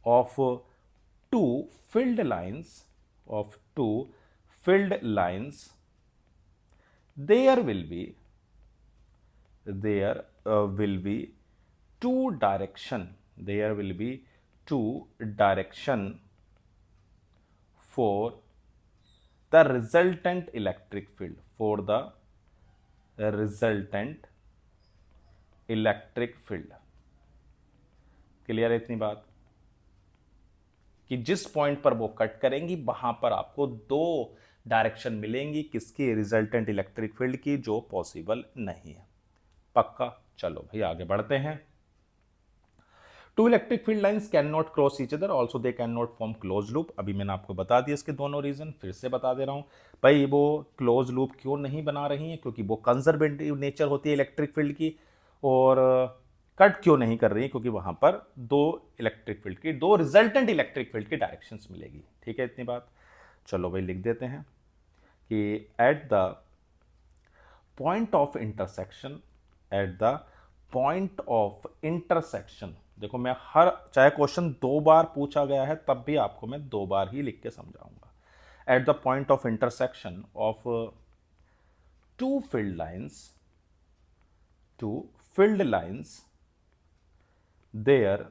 of two filled lines, there will be two direction for the resultant electric field, resultant electric field. Clear है इतनी बात कि जिस पॉइंट पर वो कट करेंगी वहां पर आपको दो डायरेक्शन मिलेंगी, किसकी? रिजल्टेंट इलेक्ट्रिक फील्ड की, जो पॉसिबल नहीं है। पक्का? चलो भाई आगे बढ़ते हैं। Two electric field lines can not cross each other, also they can not form close loop. अभी मैंने आपको बता दिया इसके दोनों रीजन, फिर से बता दे रहा हूं भाई। वो क्लोज लूप क्यों नहीं बना रही हैं? क्योंकि वो कंजर्वेटिव नेचर होती है इलेक्ट्रिक फील्ड की। और कट क्यों नहीं कर रही है? क्योंकि वहां पर दो इलेक्ट्रिक फील्ड की, दो रिजल्टेंट इलेक्ट्रिक फील्ड की डायरेक्शंस मिलेगी। ठीक है इतनी बात? चलो भाई लिख देते हैं कि eight the point of intersection, देखो मैं हर, चाहे क्वेश्चन दो बार पूछा गया है तब भी आपको मैं दो बार ही लिख के समझाऊंगा। At the point of intersection of two field lines, there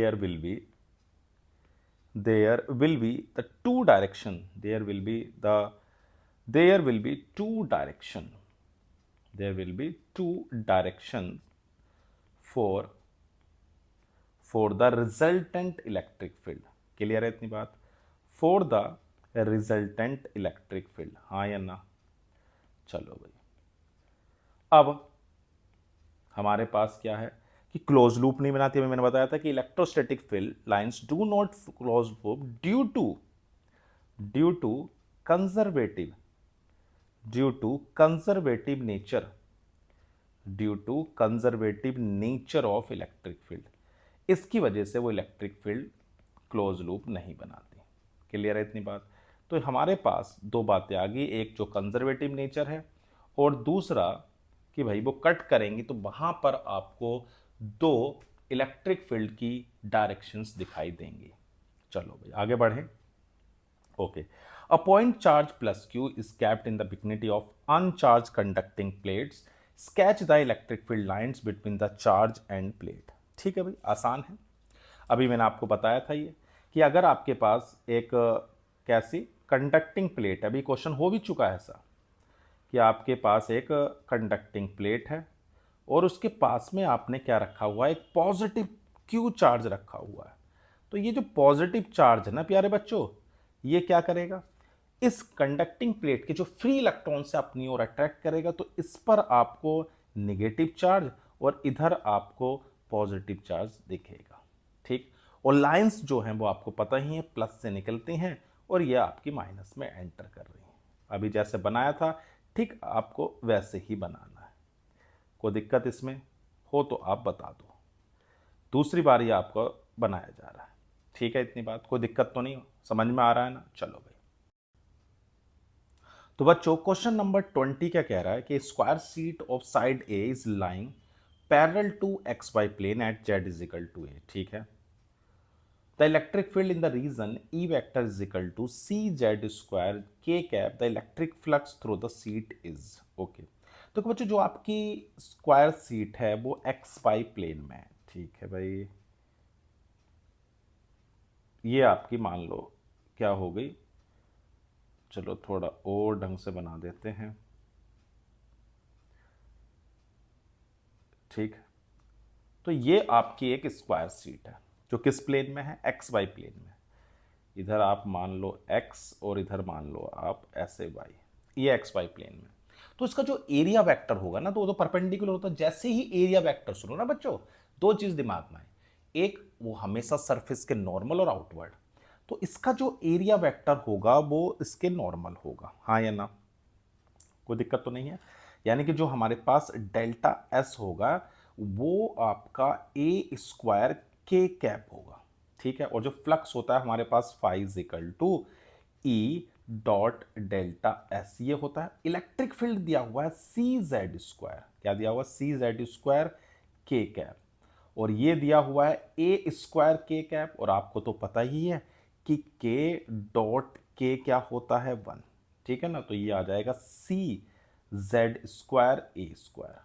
will be the two direction, there will be two direction for the resultant electric field। Clear है इतनी बात? for the resultant electric field, हाँ या ना? चलो भाई, अब हमारे पास क्या है कि क्लोज लूप नहीं बनाती। मैंने बताया था कि electrostatic field lines do not close loop due to conservative nature of electric field. इसकी वजह से वो इलेक्ट्रिक फील्ड क्लोज लूप नहीं बनाती। क्लियर है इतनी बात? तो हमारे पास दो बातें आ गई, एक जो कंजर्वेटिव नेचर है और दूसरा कि भाई वो कट करेंगी तो वहां पर आपको दो इलेक्ट्रिक फील्ड की डायरेक्शंस दिखाई देंगी। चलो भाई आगे बढ़ें। Okay, a point charge plus Q is capped in the vicinity of अनचार्ज conducting plates, sketch the electric field lines between the charge end plate. ठीक है भाई, आसान है। अभी मैंने आपको बताया था ये कि अगर आपके पास एक कैसी कंडक्टिंग प्लेट है, अभी क्वेश्चन हो भी चुका है ऐसा कि आपके पास एक कंडक्टिंग प्लेट है और उसके पास में आपने क्या रखा हुआ है, एक पॉजिटिव क्यू चार्ज रखा हुआ है। तो ये जो पॉजिटिव चार्ज है ना प्यारे बच्चों, ये क्या करेगा, इस कंडक्टिंग प्लेट के जो फ्री इलेक्ट्रॉन से अपनी ओर अट्रैक्ट करेगा, तो इस पर आपको नेगेटिव चार्ज और इधर आपको पॉजिटिव चार्ज दिखेगा। ठीक, और लाइंस जो हैं वो आपको पता ही है, प्लस से निकलती हैं और ये आपकी माइनस में एंटर कर रही हैं। अभी जैसे बनाया था ठीक आपको वैसे ही बनाना है। कोई दिक्कत इसमें हो तो आप बता दो। दूसरी बार ये आपको बनाया जा रहा है, ठीक है, इतनी बात, कोई दिक्कत तो नहीं, समझ में आ रहा है ना? चलो भाई। तो बच्चों क्वेश्चन नंबर 20 क्या कह रहा है कि square sheet of side A is lying parallel to X Y plane at Z is equal to A. ठीक है, the electric field in the region E vector is equal to C Z square K cap, the electric flux through the sheet is. Okay, तो बच्चों जो आपकी स्क्वायर सीट है वो एक्स वाई प्लेन में है। ठीक है भाई, ये आपकी मान लो क्या हो गई, चलो थोड़ा और ढंग से बना देते हैं। ठीक, तो ये आपकी एक स्क्वायर सीट है जो किस प्लेन में है, एक्स वाई प्लेन में। इधर आप मान लो एक्स और इधर मान लो आप ऐसे वाई, ये एक्स वाई प्लेन में। तो इसका जो एरिया वेक्टर होगा ना, तो वो तो परपेंडिकुलर होता है। जैसे ही एरिया वेक्टर सुनो ना बच्चों, दो चीज दिमाग में आए, एक वो हमेशा सरफेस के नॉर्मल और आउटवर्ड, तो इसका जो एरिया वेक्टर होगा वो इसके नॉर्मल होगा, हाँ या ना? कोई दिक्कत तो नहीं है। यानी कि जो हमारे पास डेल्टा एस होगा वो आपका ए स्क्वायर के कैप होगा। ठीक है, और जो फ्लक्स होता है हमारे पास phi is equal to E dot delta S, ये होता है। इलेक्ट्रिक फील्ड दिया हुआ है सी जेड स्क्वायर, क्या दिया हुआ, सी जेड स्क्वायर के कैप, और ये दिया हुआ है ए स्क्वायर के कैप, और आपको तो पता ही है कि के डॉट के क्या होता है, 1। ठीक है ना, तो ये आ जाएगा सी जेड स्क्वायर ए स्क्वायर,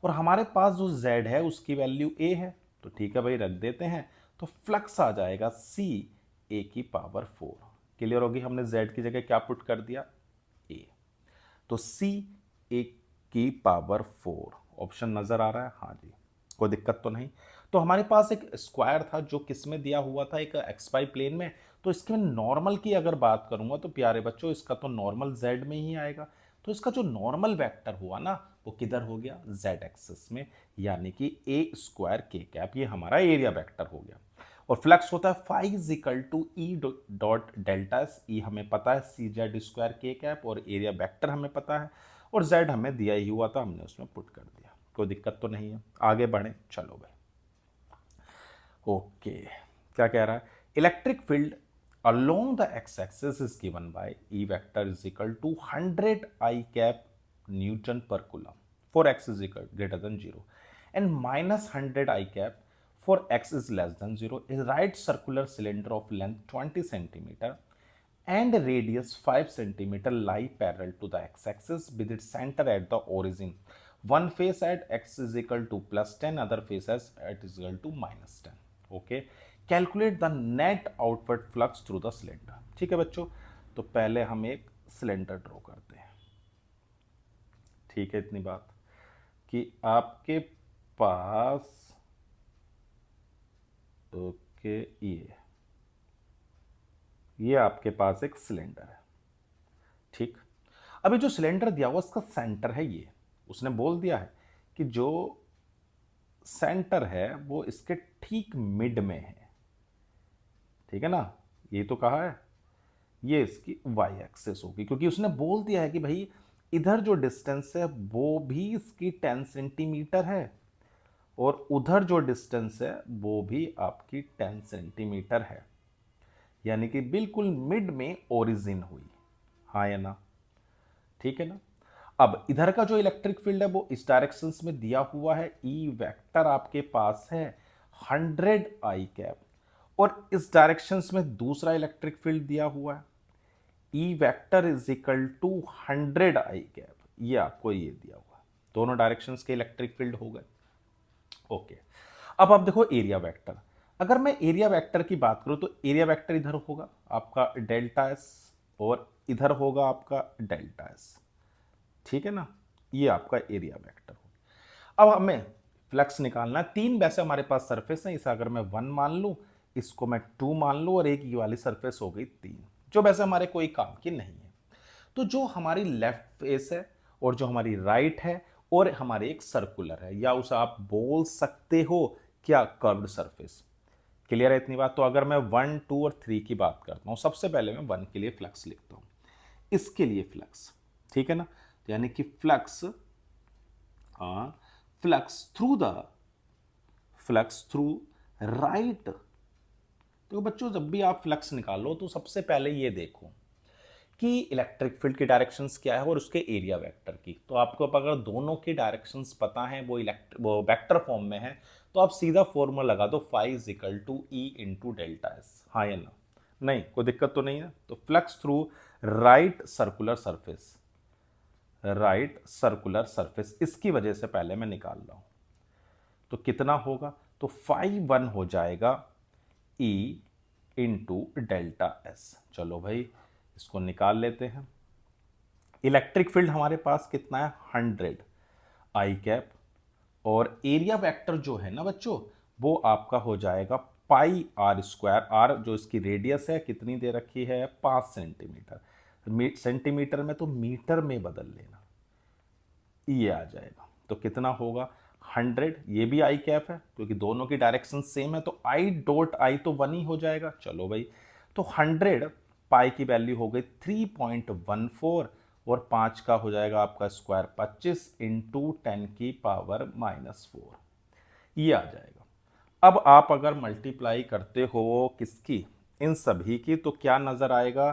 और हमारे पास जो जेड है उसकी वैल्यू ए है, तो ठीक है भाई रख देते हैं। तो फ्लक्स आ जाएगा सी ए की पावर 4। क्लियर होगी, हमने जेड की जगह क्या पुट कर दिया, ए, तो सी ए की पावर 4। ऑप्शन नजर आ रहा है, हाँ जी, कोई दिक्कत तो नहीं। तो हमारे पास एक स्क्वायर था जो किस में दिया हुआ था, एक एक्स वाई प्लेन में। तो इसके नॉर्मल की अगर बात करूंगा तो प्यारे बच्चों इसका तो नॉर्मल जेड में ही आएगा। तो इसका जो नॉर्मल वेक्टर हुआ ना वो किधर हो गया, जेड एक्सिस में, यानी कि ए स्क्वायर के कैप, ये हमारा एरिया वेक्टर हो गया। और फ्लक्स होता है phi is equal to E dot delta S, E हमें पता है C Z square K cap, और एरिया वेक्टर हमें पता है, और जेड हमें दिया ही हुआ था, हमने उसमें पुट कर दिया। कोई दिक्कत तो नहीं है, आगे बढ़े, चलो भाई। ओके, क्या कह रहा है, electric field along the x-axis is given by E vector is equal to 100 I cap Newton per coulomb for x is equal greater than 0 and minus 100 I cap for x is less than 0. A right circular cylinder of length 20 centimeter and radius 5 centimeter lie parallel to the x-axis with its center at the origin. One face at x is equal to plus 10, other face as at is equal to minus 10. Okay. Calculate the net outward flux through the cylinder. ठीक है बच्चों, तो पहले हम एक सिलेंडर ड्रॉ करते हैं। ठीक है, इतनी बात कि आपके पास ओके ये आपके पास एक सिलेंडर है। ठीक, अभी जो सिलेंडर दिया हुआ उसका सेंटर है ये, उसने बोल दिया है कि जो सेंटर है वो इसके ठीक मिड में है। ठीक है ना, ये तो कहा है, ये इसकी वाई एक्सिस होगी, क्योंकि उसने बोल दिया है कि भाई इधर जो डिस्टेंस है वो भी इसकी 10 सेंटीमीटर है और उधर जो डिस्टेंस है वो भी आपकी 10 सेंटीमीटर है, यानी कि बिल्कुल मिड में ओरिजिन हुई, हाँ या ना? ठीक है ना। अब इधर का जो इलेक्ट्रिक फील्ड है वो इस डायरेक्शन में दिया हुआ है, ई वेक्टर आपके पास है 100 आई कैप, और इस डायरेक्शन में दूसरा इलेक्ट्रिक फील्ड दिया हुआ है E vector is equal to 100 I cap, ये आपको ये दिया हुआ है, दोनों डायरेक्शंस के इलेक्ट्रिक फील्ड हो गए। ओके, अब आप देखो एरिया वेक्टर, अगर मैं एरिया वेक्टर की बात करूं तो एरिया वेक्टर इधर होगा आपका डेल्टा एस और इधर होगा आपका डेल्टा एस, ठीक है ना, ये आपका एरिया वेक्टर हो। अब हमें फ्लक्स निकालना है। तीन वैसे हमारे पास सरफेस है, इसे अगर मैं 1 मान लूं, इसको मैं 2 मान लूं और एक ये वाली सरफेस हो गई 3, जो वैसे हमारे कोई काम की नहीं है। तो जो हमारी लेफ्ट फेस है और जो हमारी राइट है और हमारे एक सर्कुलर है, या उसे आप बोल सकते हो क्या, कर्व्ड सरफेस। क्लियर है इतनी बात? तो अगर मैं 1, 2 और 3 की बात करता हूं, सबसे पहले मैं 1 के लिए फ्लक्स लिखता हूं, इसके लिए फ्लक्स, ठीक है ना, यानी कि फ्लक्स फ्लक्स थ्रू राइट। तो बच्चों जब भी आप फ्लक्स निकालो तो सबसे पहले ये देखो कि इलेक्ट्रिक फील्ड की डायरेक्शंस क्या है और उसके एरिया वेक्टर की। तो आपको अगर दोनों की डायरेक्शंस पता है, वो वेक्टर फॉर्म में है, तो आप सीधा फॉर्मूला लगा दो, phi is equal to E into delta S. हाँ या ना? नहीं, कोई दिक्कत तो नहीं है। तो flux through right circular surface, इसकी वजह से पहले मैं निकाल रहा हूं, तो कितना होगा, तो फाई 1 हो जाएगा ई इंटू डेल्टा एस। चलो भाई इसको निकाल लेते हैं। इलेक्ट्रिक फील्ड हमारे पास कितना है, 100 आई कैप, और एरिया वेक्टर जो है ना बच्चों, वो आपका हो जाएगा पाई आर स्क्वायर। आर जो इसकी रेडियस है कितनी दे रखी है, 5 सेंटीमीटर। सेंटीमीटर में तो मीटर में बदल लेना, ये आ जाएगा। तो कितना होगा, 100, ये भी आई कैप है क्योंकि दोनों की डायरेक्शन सेम है, तो आई डॉट आई तो 1 ही हो जाएगा। चलो भाई, तो 100 पाई की वैल्यू हो गई 3.14 और 5 का हो जाएगा आपका स्क्वायर 25 इंटू 10 की पावर -4, ये आ जाएगा। अब आप अगर मल्टीप्लाई करते हो किसकी, इन सभी की, तो क्या नजर आएगा,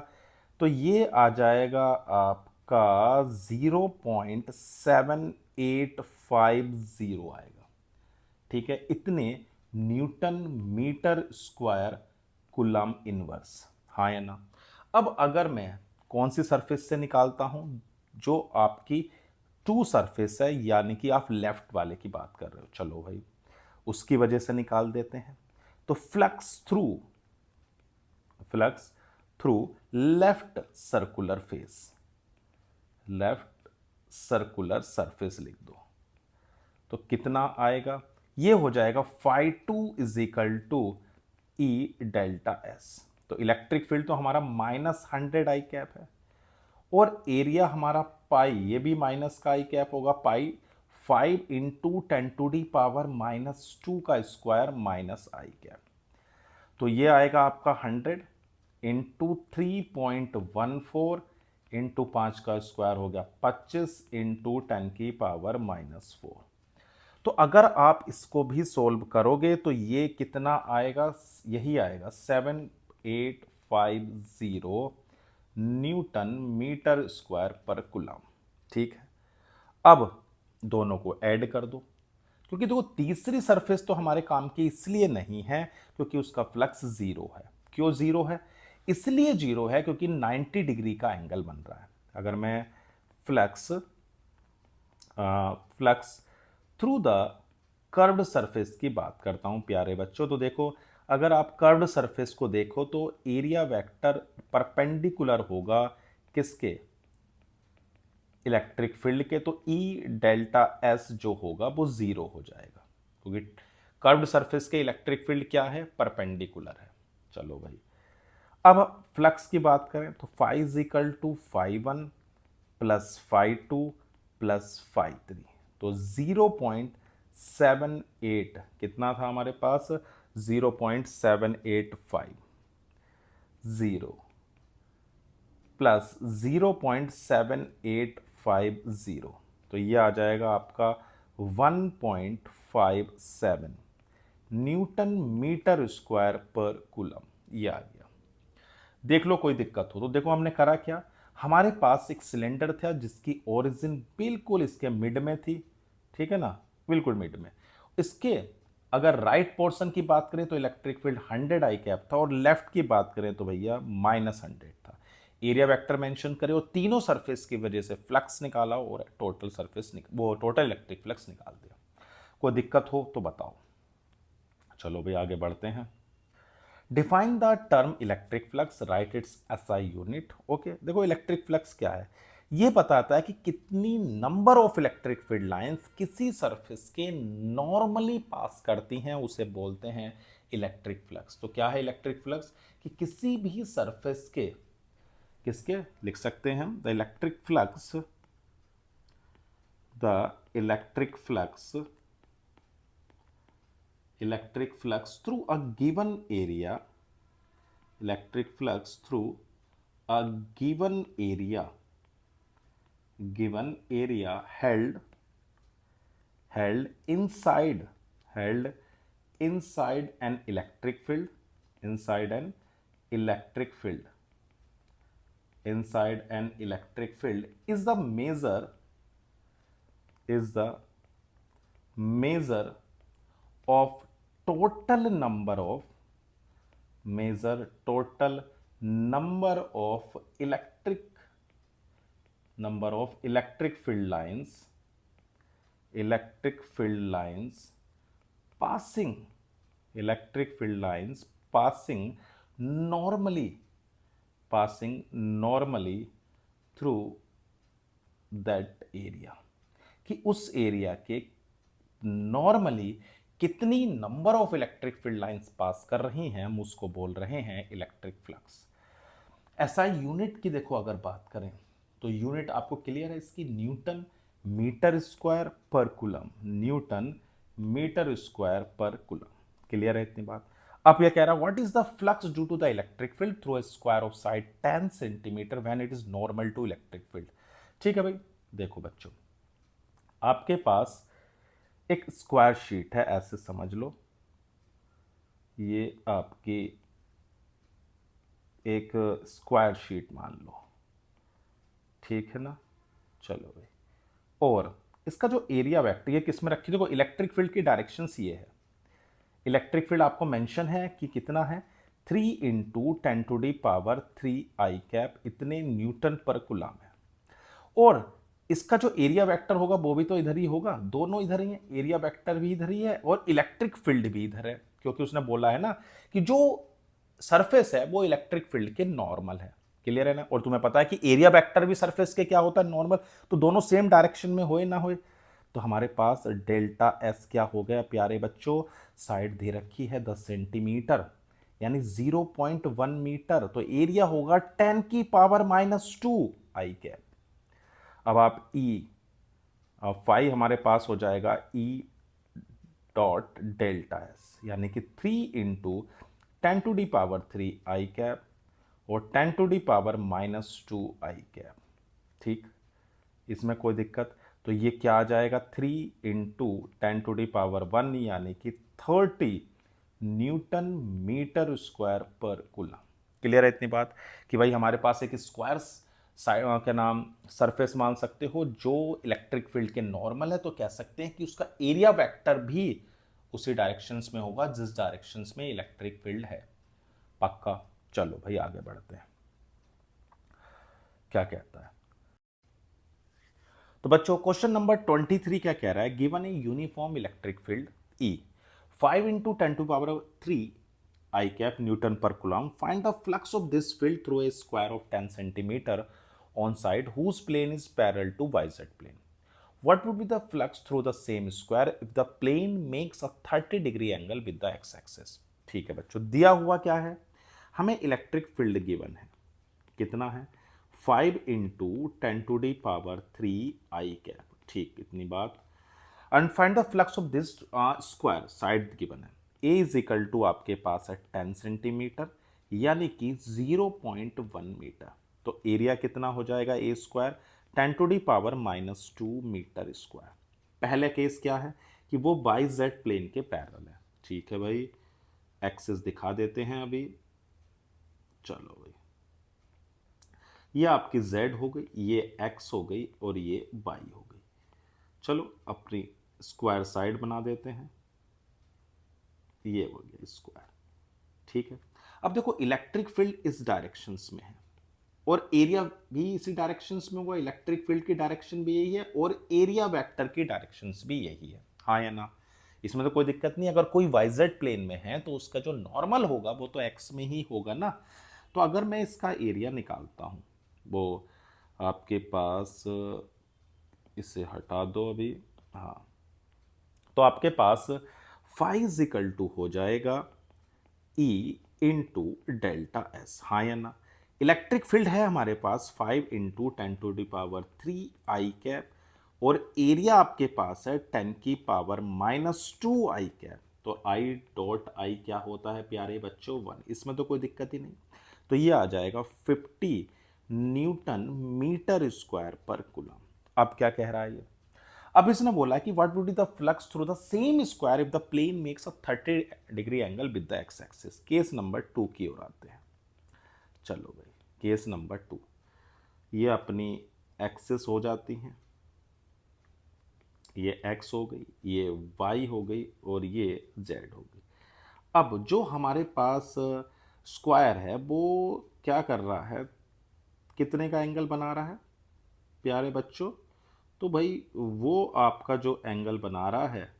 तो ये आ जाएगा आपका 0.7850 आएगा, ठीक है। इतने newton metre square coulomb inverse, हाँ या ना? अब अगर मैं कौन सी सरफेस से निकालता हूं, जो आपकी टू सरफेस है, यानी कि आप लेफ्ट वाले की बात कर रहे हो, चलो भाई उसकी वजह से निकाल देते हैं। तो flux through left circular surface लिख दो, तो कितना आएगा, ये हो जाएगा phi 2 is equal to E delta S. तो इलेक्ट्रिक फील्ड तो हमारा -100 आई कैप है, और एरिया हमारा पाई, ये भी माइनस का आई कैप होगा, पाई 5 इंटू 10⁻⁻² का स्क्वायर माइनस आई कैप। तो ये आएगा आपका 100 इंटू 3.14 इंटू 5 का स्क्वायर हो गया 25 इंटू 10⁻⁻4। तो अगर आप इसको भी सोल्व करोगे तो ये कितना आएगा, यही आएगा 7850 Newton metre square per coulomb, ठीक है। अब दोनों को ऐड कर दो, क्योंकि देखो तीसरी सरफेस तो हमारे काम की इसलिए नहीं है क्योंकि उसका फ्लक्स 0 है। क्यों 0 है, इसलिए 0 है क्योंकि 90 डिग्री का एंगल बन रहा है। अगर मैं flux through the curved surface की बात करता हूं प्यारे बच्चों, तो देखो अगर आप कर्व्ड सरफेस को देखो तो एरिया वेक्टर परपेंडिकुलर होगा किसके, इलेक्ट्रिक फील्ड के। तो ई डेल्टा एस जो होगा वो 0 हो जाएगा, क्योंकि कर्व्ड सरफेस के इलेक्ट्रिक फील्ड क्या है, परपेंडिकुलर है। चलो भाई, अब फ्लक्स की बात करें तो phi is equal to phi 1 plus phi 2 plus phi 3, तो 0.78 कितना था हमारे पास, 0.785 प्लस 0.7850, तो ये आ जाएगा आपका 1.57 Newton metre square per coulomb, ये आ गया। देख लो कोई दिक्कत हो तो। देखो हमने करा क्या, हमारे पास एक सिलेंडर था जिसकी ओरिजिन बिल्कुल इसके मिड में थी, ठीक है ना, बिल्कुल मिड में। इसके अगर राइट पोर्शन की बात करें तो इलेक्ट्रिक फील्ड 100 आई कैप था, और लेफ्ट की बात करें तो भैया -100 था। एरिया वेक्टर मेंशन करे और तीनों सरफेस की वजह से फ्लक्स निकाला और टोटल इलेक्ट्रिक फ्लक्स निकाल दिया। कोई दिक्कत हो तो बताओ। चलो भाई आगे बढ़ते हैं। Define the term electric flux, right it's SI unit. Okay, देखो इलेक्ट्रिक फ्लक्स क्या है, ये बताता है कि कितनी number of electric field lines किसी सरफेस के नॉर्मली पास करती हैं, उसे बोलते हैं इलेक्ट्रिक फ्लक्स। तो क्या है इलेक्ट्रिक फ्लक्स, कि किसी भी सरफेस के, किसके लिख सकते हैं हम, the electric flux, the electric flux, electric flux through a given area, electric flux through a given area, given area held inside, held inside an electric field, inside an electric field, inside an electric field is the measure, is the measure of total number of, measure total number of electric, number of electric field lines, electric field lines passing, electric field lines passing normally, passing normally through that area, कि उस एरिया के नॉर्मली कितनी number of electric field lines pass कर रही हैं, हम उसको बोल रहे हैं इलेक्ट्रिक फ्लक्स। ऐसा यूनिट की देखो अगर बात करें तो यूनिट आपको क्लियर है इसकी, newton metre square per coulomb, newton metre square per coulomb. Clear है इतनी बात। अब यह कह रहा है what is the flux due to the electric field through a square of side 10 centimetre when it is normal to electric field. ठीक है भाई, देखो बच्चों आपके पास एक स्क्वायर शीट है, ऐसे समझ लो, ये आपकी एक स्क्वायर शीट मान लो, ठीक है ना। चलो भाई, और इसका जो एरिया वेक्टर ये किस में रखी, देखो इलेक्ट्रिक फील्ड की डायरेक्शंस ये है, इलेक्ट्रिक फील्ड आपको मेंशन है कि कितना है 3 इंटू 10⁻³ आई कैप, इतने न्यूटन पर कूलम है। और इसका जो एरिया वेक्टर होगा वो भी तो इधर ही होगा, दोनों इधर ही है, एरिया वेक्टर भी इधर ही है और इलेक्ट्रिक फील्ड भी इधर है, क्योंकि उसने बोला है ना कि जो सरफेस है वो इलेक्ट्रिक फील्ड के नॉर्मल है। क्लियर है ना। और तुम्हें पता है कि एरिया वेक्टर भी सरफेस के क्या होता है, नॉर्मल, तो दोनों सेम डायरेक्शन में होए ना होए, तो हमारे पास डेल्टा एस क्या हो गया प्यारे बच्चों, साइड दे रखी है 10 सेंटीमीटर यानी 0.1 मीटर, तो एरिया होगा 10⁻⁻² आई कैप। अब आप फाई हमारे पास हो जाएगा E डॉट डेल्टा एस, यानी कि 3 इंटू 10⁻³ आई कैप और 10⁻⁻² आई कैप। ठीक, इसमें कोई दिक्कत, तो ये क्या आ जाएगा 3 इंटू 10⁻⁻1 यानी कि 30 Newton metre square per coulomb. Clear है इतनी बात कि भाई हमारे पास एक स्क्वायर क्या नाम सरफेस मान सकते हो जो इलेक्ट्रिक फील्ड के नॉर्मल है, तो कह सकते हैं कि उसका एरिया वेक्टर भी उसी डायरेक्शंस में होगा जिस डायरेक्शंस में इलेक्ट्रिक फील्ड है। पक्का। चलो भाई आगे बढ़ते हैं, क्या कहता है। तो बच्चों क्वेश्चन नंबर 23 क्या कह रहा है, given a uniform electric field E 5 into 10⁻³ I cap newton per coulomb, find the flux of this field through a square of 10 centimetre on side whose plane is parallel to yz plane. What would be the flux through the same square if the plane makes a 30° angle with the x-axis? ठीक है बच्चों, दिया हुआ क्या है, हमें इलेक्ट्रिक फील्ड गिवन है, कितना है 5 इंटू 10⁻³ आई कैप। ठीक, इतनी बात। And find the flux of this square, side given है, ए इज इक्वल टू आपके पास है 10 सेंटीमीटर यानी कि 0.1 मीटर, तो एरिया कितना हो जाएगा ए स्क्वायर 10⁻⁻² मीटर स्क्वायर। पहले केस क्या है कि वो बाई जेड प्लेन के पैरेलल है। ठीक है भाई, एक्सिस दिखा देते हैं अभी। चलो भाई, ये आपकी जेड हो गई, ये एक्स हो गई और ये वाई हो गई। चलो अपनी स्क्वायर साइड बना देते हैं, ये हो गया स्क्वायर। ठीक है, अब देखो इलेक्ट्रिक फील्ड इस डायरेक्शंस में है और एरिया भी इसी डायरेक्शंस में होगा, इलेक्ट्रिक फील्ड की डायरेक्शन भी यही है और एरिया वेक्टर की डायरेक्शंस भी यही है, हाँ या ना। इसमें तो कोई दिक्कत नहीं। अगर कोई वाइजेड प्लेन में है तो उसका जो नॉर्मल होगा वो तो एक्स में ही होगा ना। तो अगर मैं इसका एरिया निकालता हूँ, वो आपके पास, इसे हटा दो अभी, हाँ, तो आपके पास फाई इजिकल टू हो जाएगा ई इंटू डेल्टा एस, हाँ या ना। इलेक्ट्रिक फील्ड है हमारे पास 5 × 10⁻³ और एरिया आपके पास है 10⁻⁻² तो आई डॉट आई क्या होता है प्यारे बच्चों, 1। इसमें तो कोई दिक्कत ही नहीं। तो ये आ जाएगा 50 Nm² पर कूलम। अब क्या कह रहा है ये, अब इसने बोला कि what would be the flux through the same square if the plane makes a 30 degree angle with the x axis. Case number 2 की ओर आते हैं। चलो भाई, केस नंबर 2, ये अपनी एक्सिस हो जाती हैं, ये x हो गई, ये y हो गई और ये z हो गई। अब जो हमारे पास स्क्वायर है वो क्या कर रहा है, कितने का एंगल बना रहा है प्यारे बच्चों, तो भाई वो आपका जो एंगल बना रहा है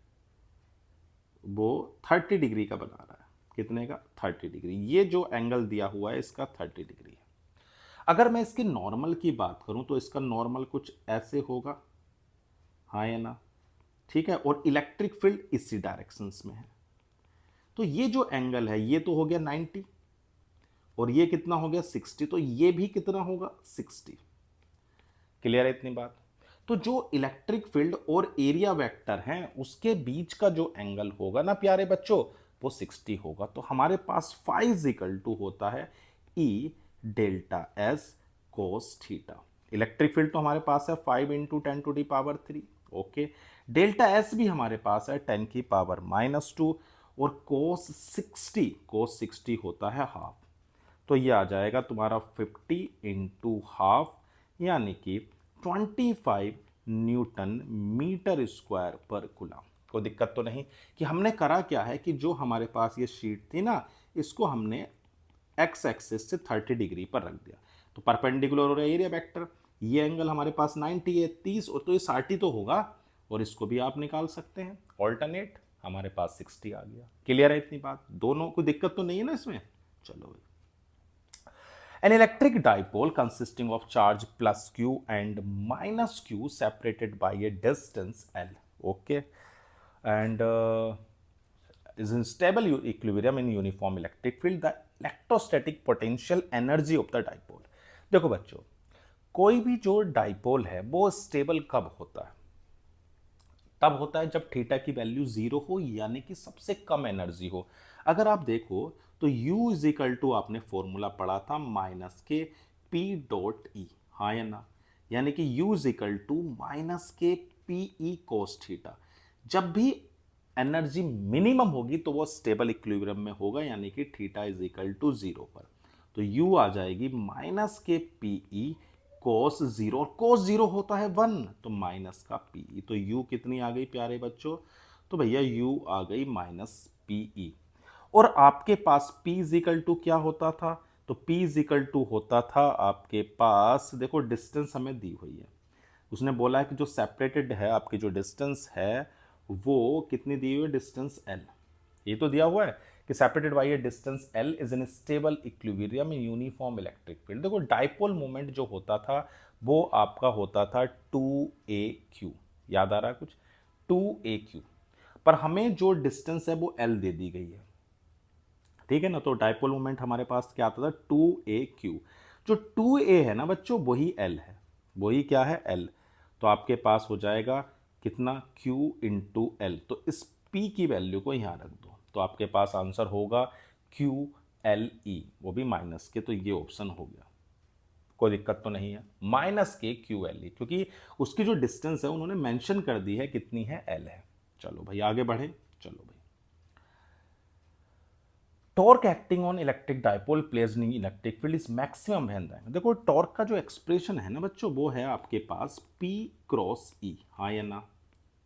वो 30 डिग्री का बना रहा है। कितने का, 30 डिग्री। ये जो एंगल दिया हुआ है इसका 30 डिग्री है। अगर मैं इसकी नॉर्मल की बात करूं तो इसका नॉर्मल कुछ ऐसे होगा, हाँ या ना, ठीक है। और इलेक्ट्रिक फील्ड इसी डायरेक्शंस में है। तो ये जो एंगल है ये तो हो गया 90 और ये कितना हो गया 60, तो ये भी कितना होगा 60। क्लियर है इतनी बात। तो जो इलेक्ट्रिक फील्ड और एरिया वेक्टर हैं उसके बीच का जो एंगल होगा ना प्यारे बच्चों वो 60 होगा। तो हमारे पास फाई इजिकल टू होता है ई delta S cos theta. Electric field तो हमारे पास है 5 × 10⁻³ ओके। डेल्टा एस भी हमारे पास है 10⁻⁻² और कोस 60 होता है हाफ। तो ये आ जाएगा तुम्हारा 50 × हाफ यानी कि 25 Nm²/कूलम। कोई दिक्कत तो नहीं। कि हमने करा क्या है कि जो हमारे पास ये शीट थी ना इसको हमने एक्स एक्सिस से 30 डिग्री पर रख दिया। तो परपेंडिकुलर हो रहा है एरिया वेक्टर, ये एंगल हमारे पास 90 है, 30 और तो ये 60 तो होगा और इसको भी आप निकाल सकते हैं ऑल्टरनेट, हमारे पास 60 आ गया। क्लियर है इतनी बात, दोनों को दिक्कत तो नहीं है ना इसमें। चलो भाई, an electric dipole consisting of charge plus q and minus q separated by a distance l, okay, and is in stable equilibrium in uniform electric field, the electrostatic potential energy of the dipole। देखो बच्चों, कोई भी जो डाइपोल है वो स्टेबल कब होता है, तब होता है जब थीटा की वैल्यू 0 हो यानी कि सबसे कम एनर्जी हो। अगर आप देखो तो U इज इक्वल टू आपने फॉर्मूला पढ़ा था माइनस के P डॉट ई, हाँ या ना, यानी कि U is equal to minus के पी ई कोस थीटा। जब भी एनर्जी मिनिमम होगी तो वो स्टेबल इक्विलिब्रियम में होगा यानी कि थीटा इज इक्वल टू 0 पर। तो U आ जाएगी माइनस के पी ई कोस 0 और कोस 0 होता है 1 तो माइनस का पीई। तो U कितनी आ गई प्यारे बच्चों, तो भैया U आ गई माइनस पीई। और आपके पास P इजिकल टू क्या होता था, तो P इजिकल टू होता था आपके पास, देखो डिस्टेंस हमें दी हुई है, उसने बोला है कि जो सेपरेटेड है आपकी जो डिस्टेंस है वो कितनी दी हुई है, डिस्टेंस L। ये तो दिया हुआ है कि separated by A distance L is in stable equilibrium in uniform electric field. देखो डाइपोल मोमेंट जो होता था वो आपका होता था 2AQ, याद आ रहा है कुछ, 2AQ, पर हमें जो डिस्टेंस है वो L दे दी गई है, ठीक है ना। तो डाइपोल मोमेंट हमारे पास क्या आता था 2AQ। जो 2A है ना बच्चों वही L है, वही क्या है L। तो आपके पास हो जाएगा कितना Q इंटू L, तो इस P की वैल्यू को यहाँ रख दो तो आपके पास आंसर होगा QLE, वो भी माइनस के, तो ये ऑप्शन हो गया। कोई दिक्कत तो नहीं है, माइनस के QLE, क्योंकि उसकी जो डिस्टेंस है उन्होंने मेंशन कर दी है कितनी है, L है। चलो भाई आगे बढ़े, चलो भाई। Torque acting on electric dipole place in electric field is maximum when the, देखो टॉर्क का जो एक्सप्रेशन है ना बच्चों वो है आपके पास P क्रॉस E, हाँ या ना,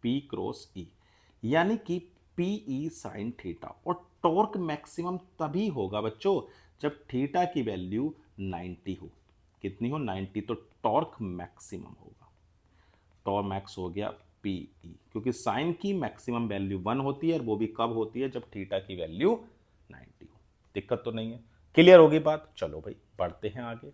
P क्रॉस E यानी कि PE साइन थीटा। और टॉर्क मैक्सिमम तभी होगा बच्चों जब थीटा की वैल्यू 90 हो, कितनी हो 90, तो टॉर्क मैक्सिमम होगा। टॉर्क मैक्स हो गया पीई, क्योंकि साइन की मैक्सिमम वैल्यू 1 होती है और वो भी कब होती है, जब थीटा की वैल्यू 90 हो। दिक्कत तो नहीं है, क्लियर होगी बात। चलो भाई बढ़ते हैं आगे।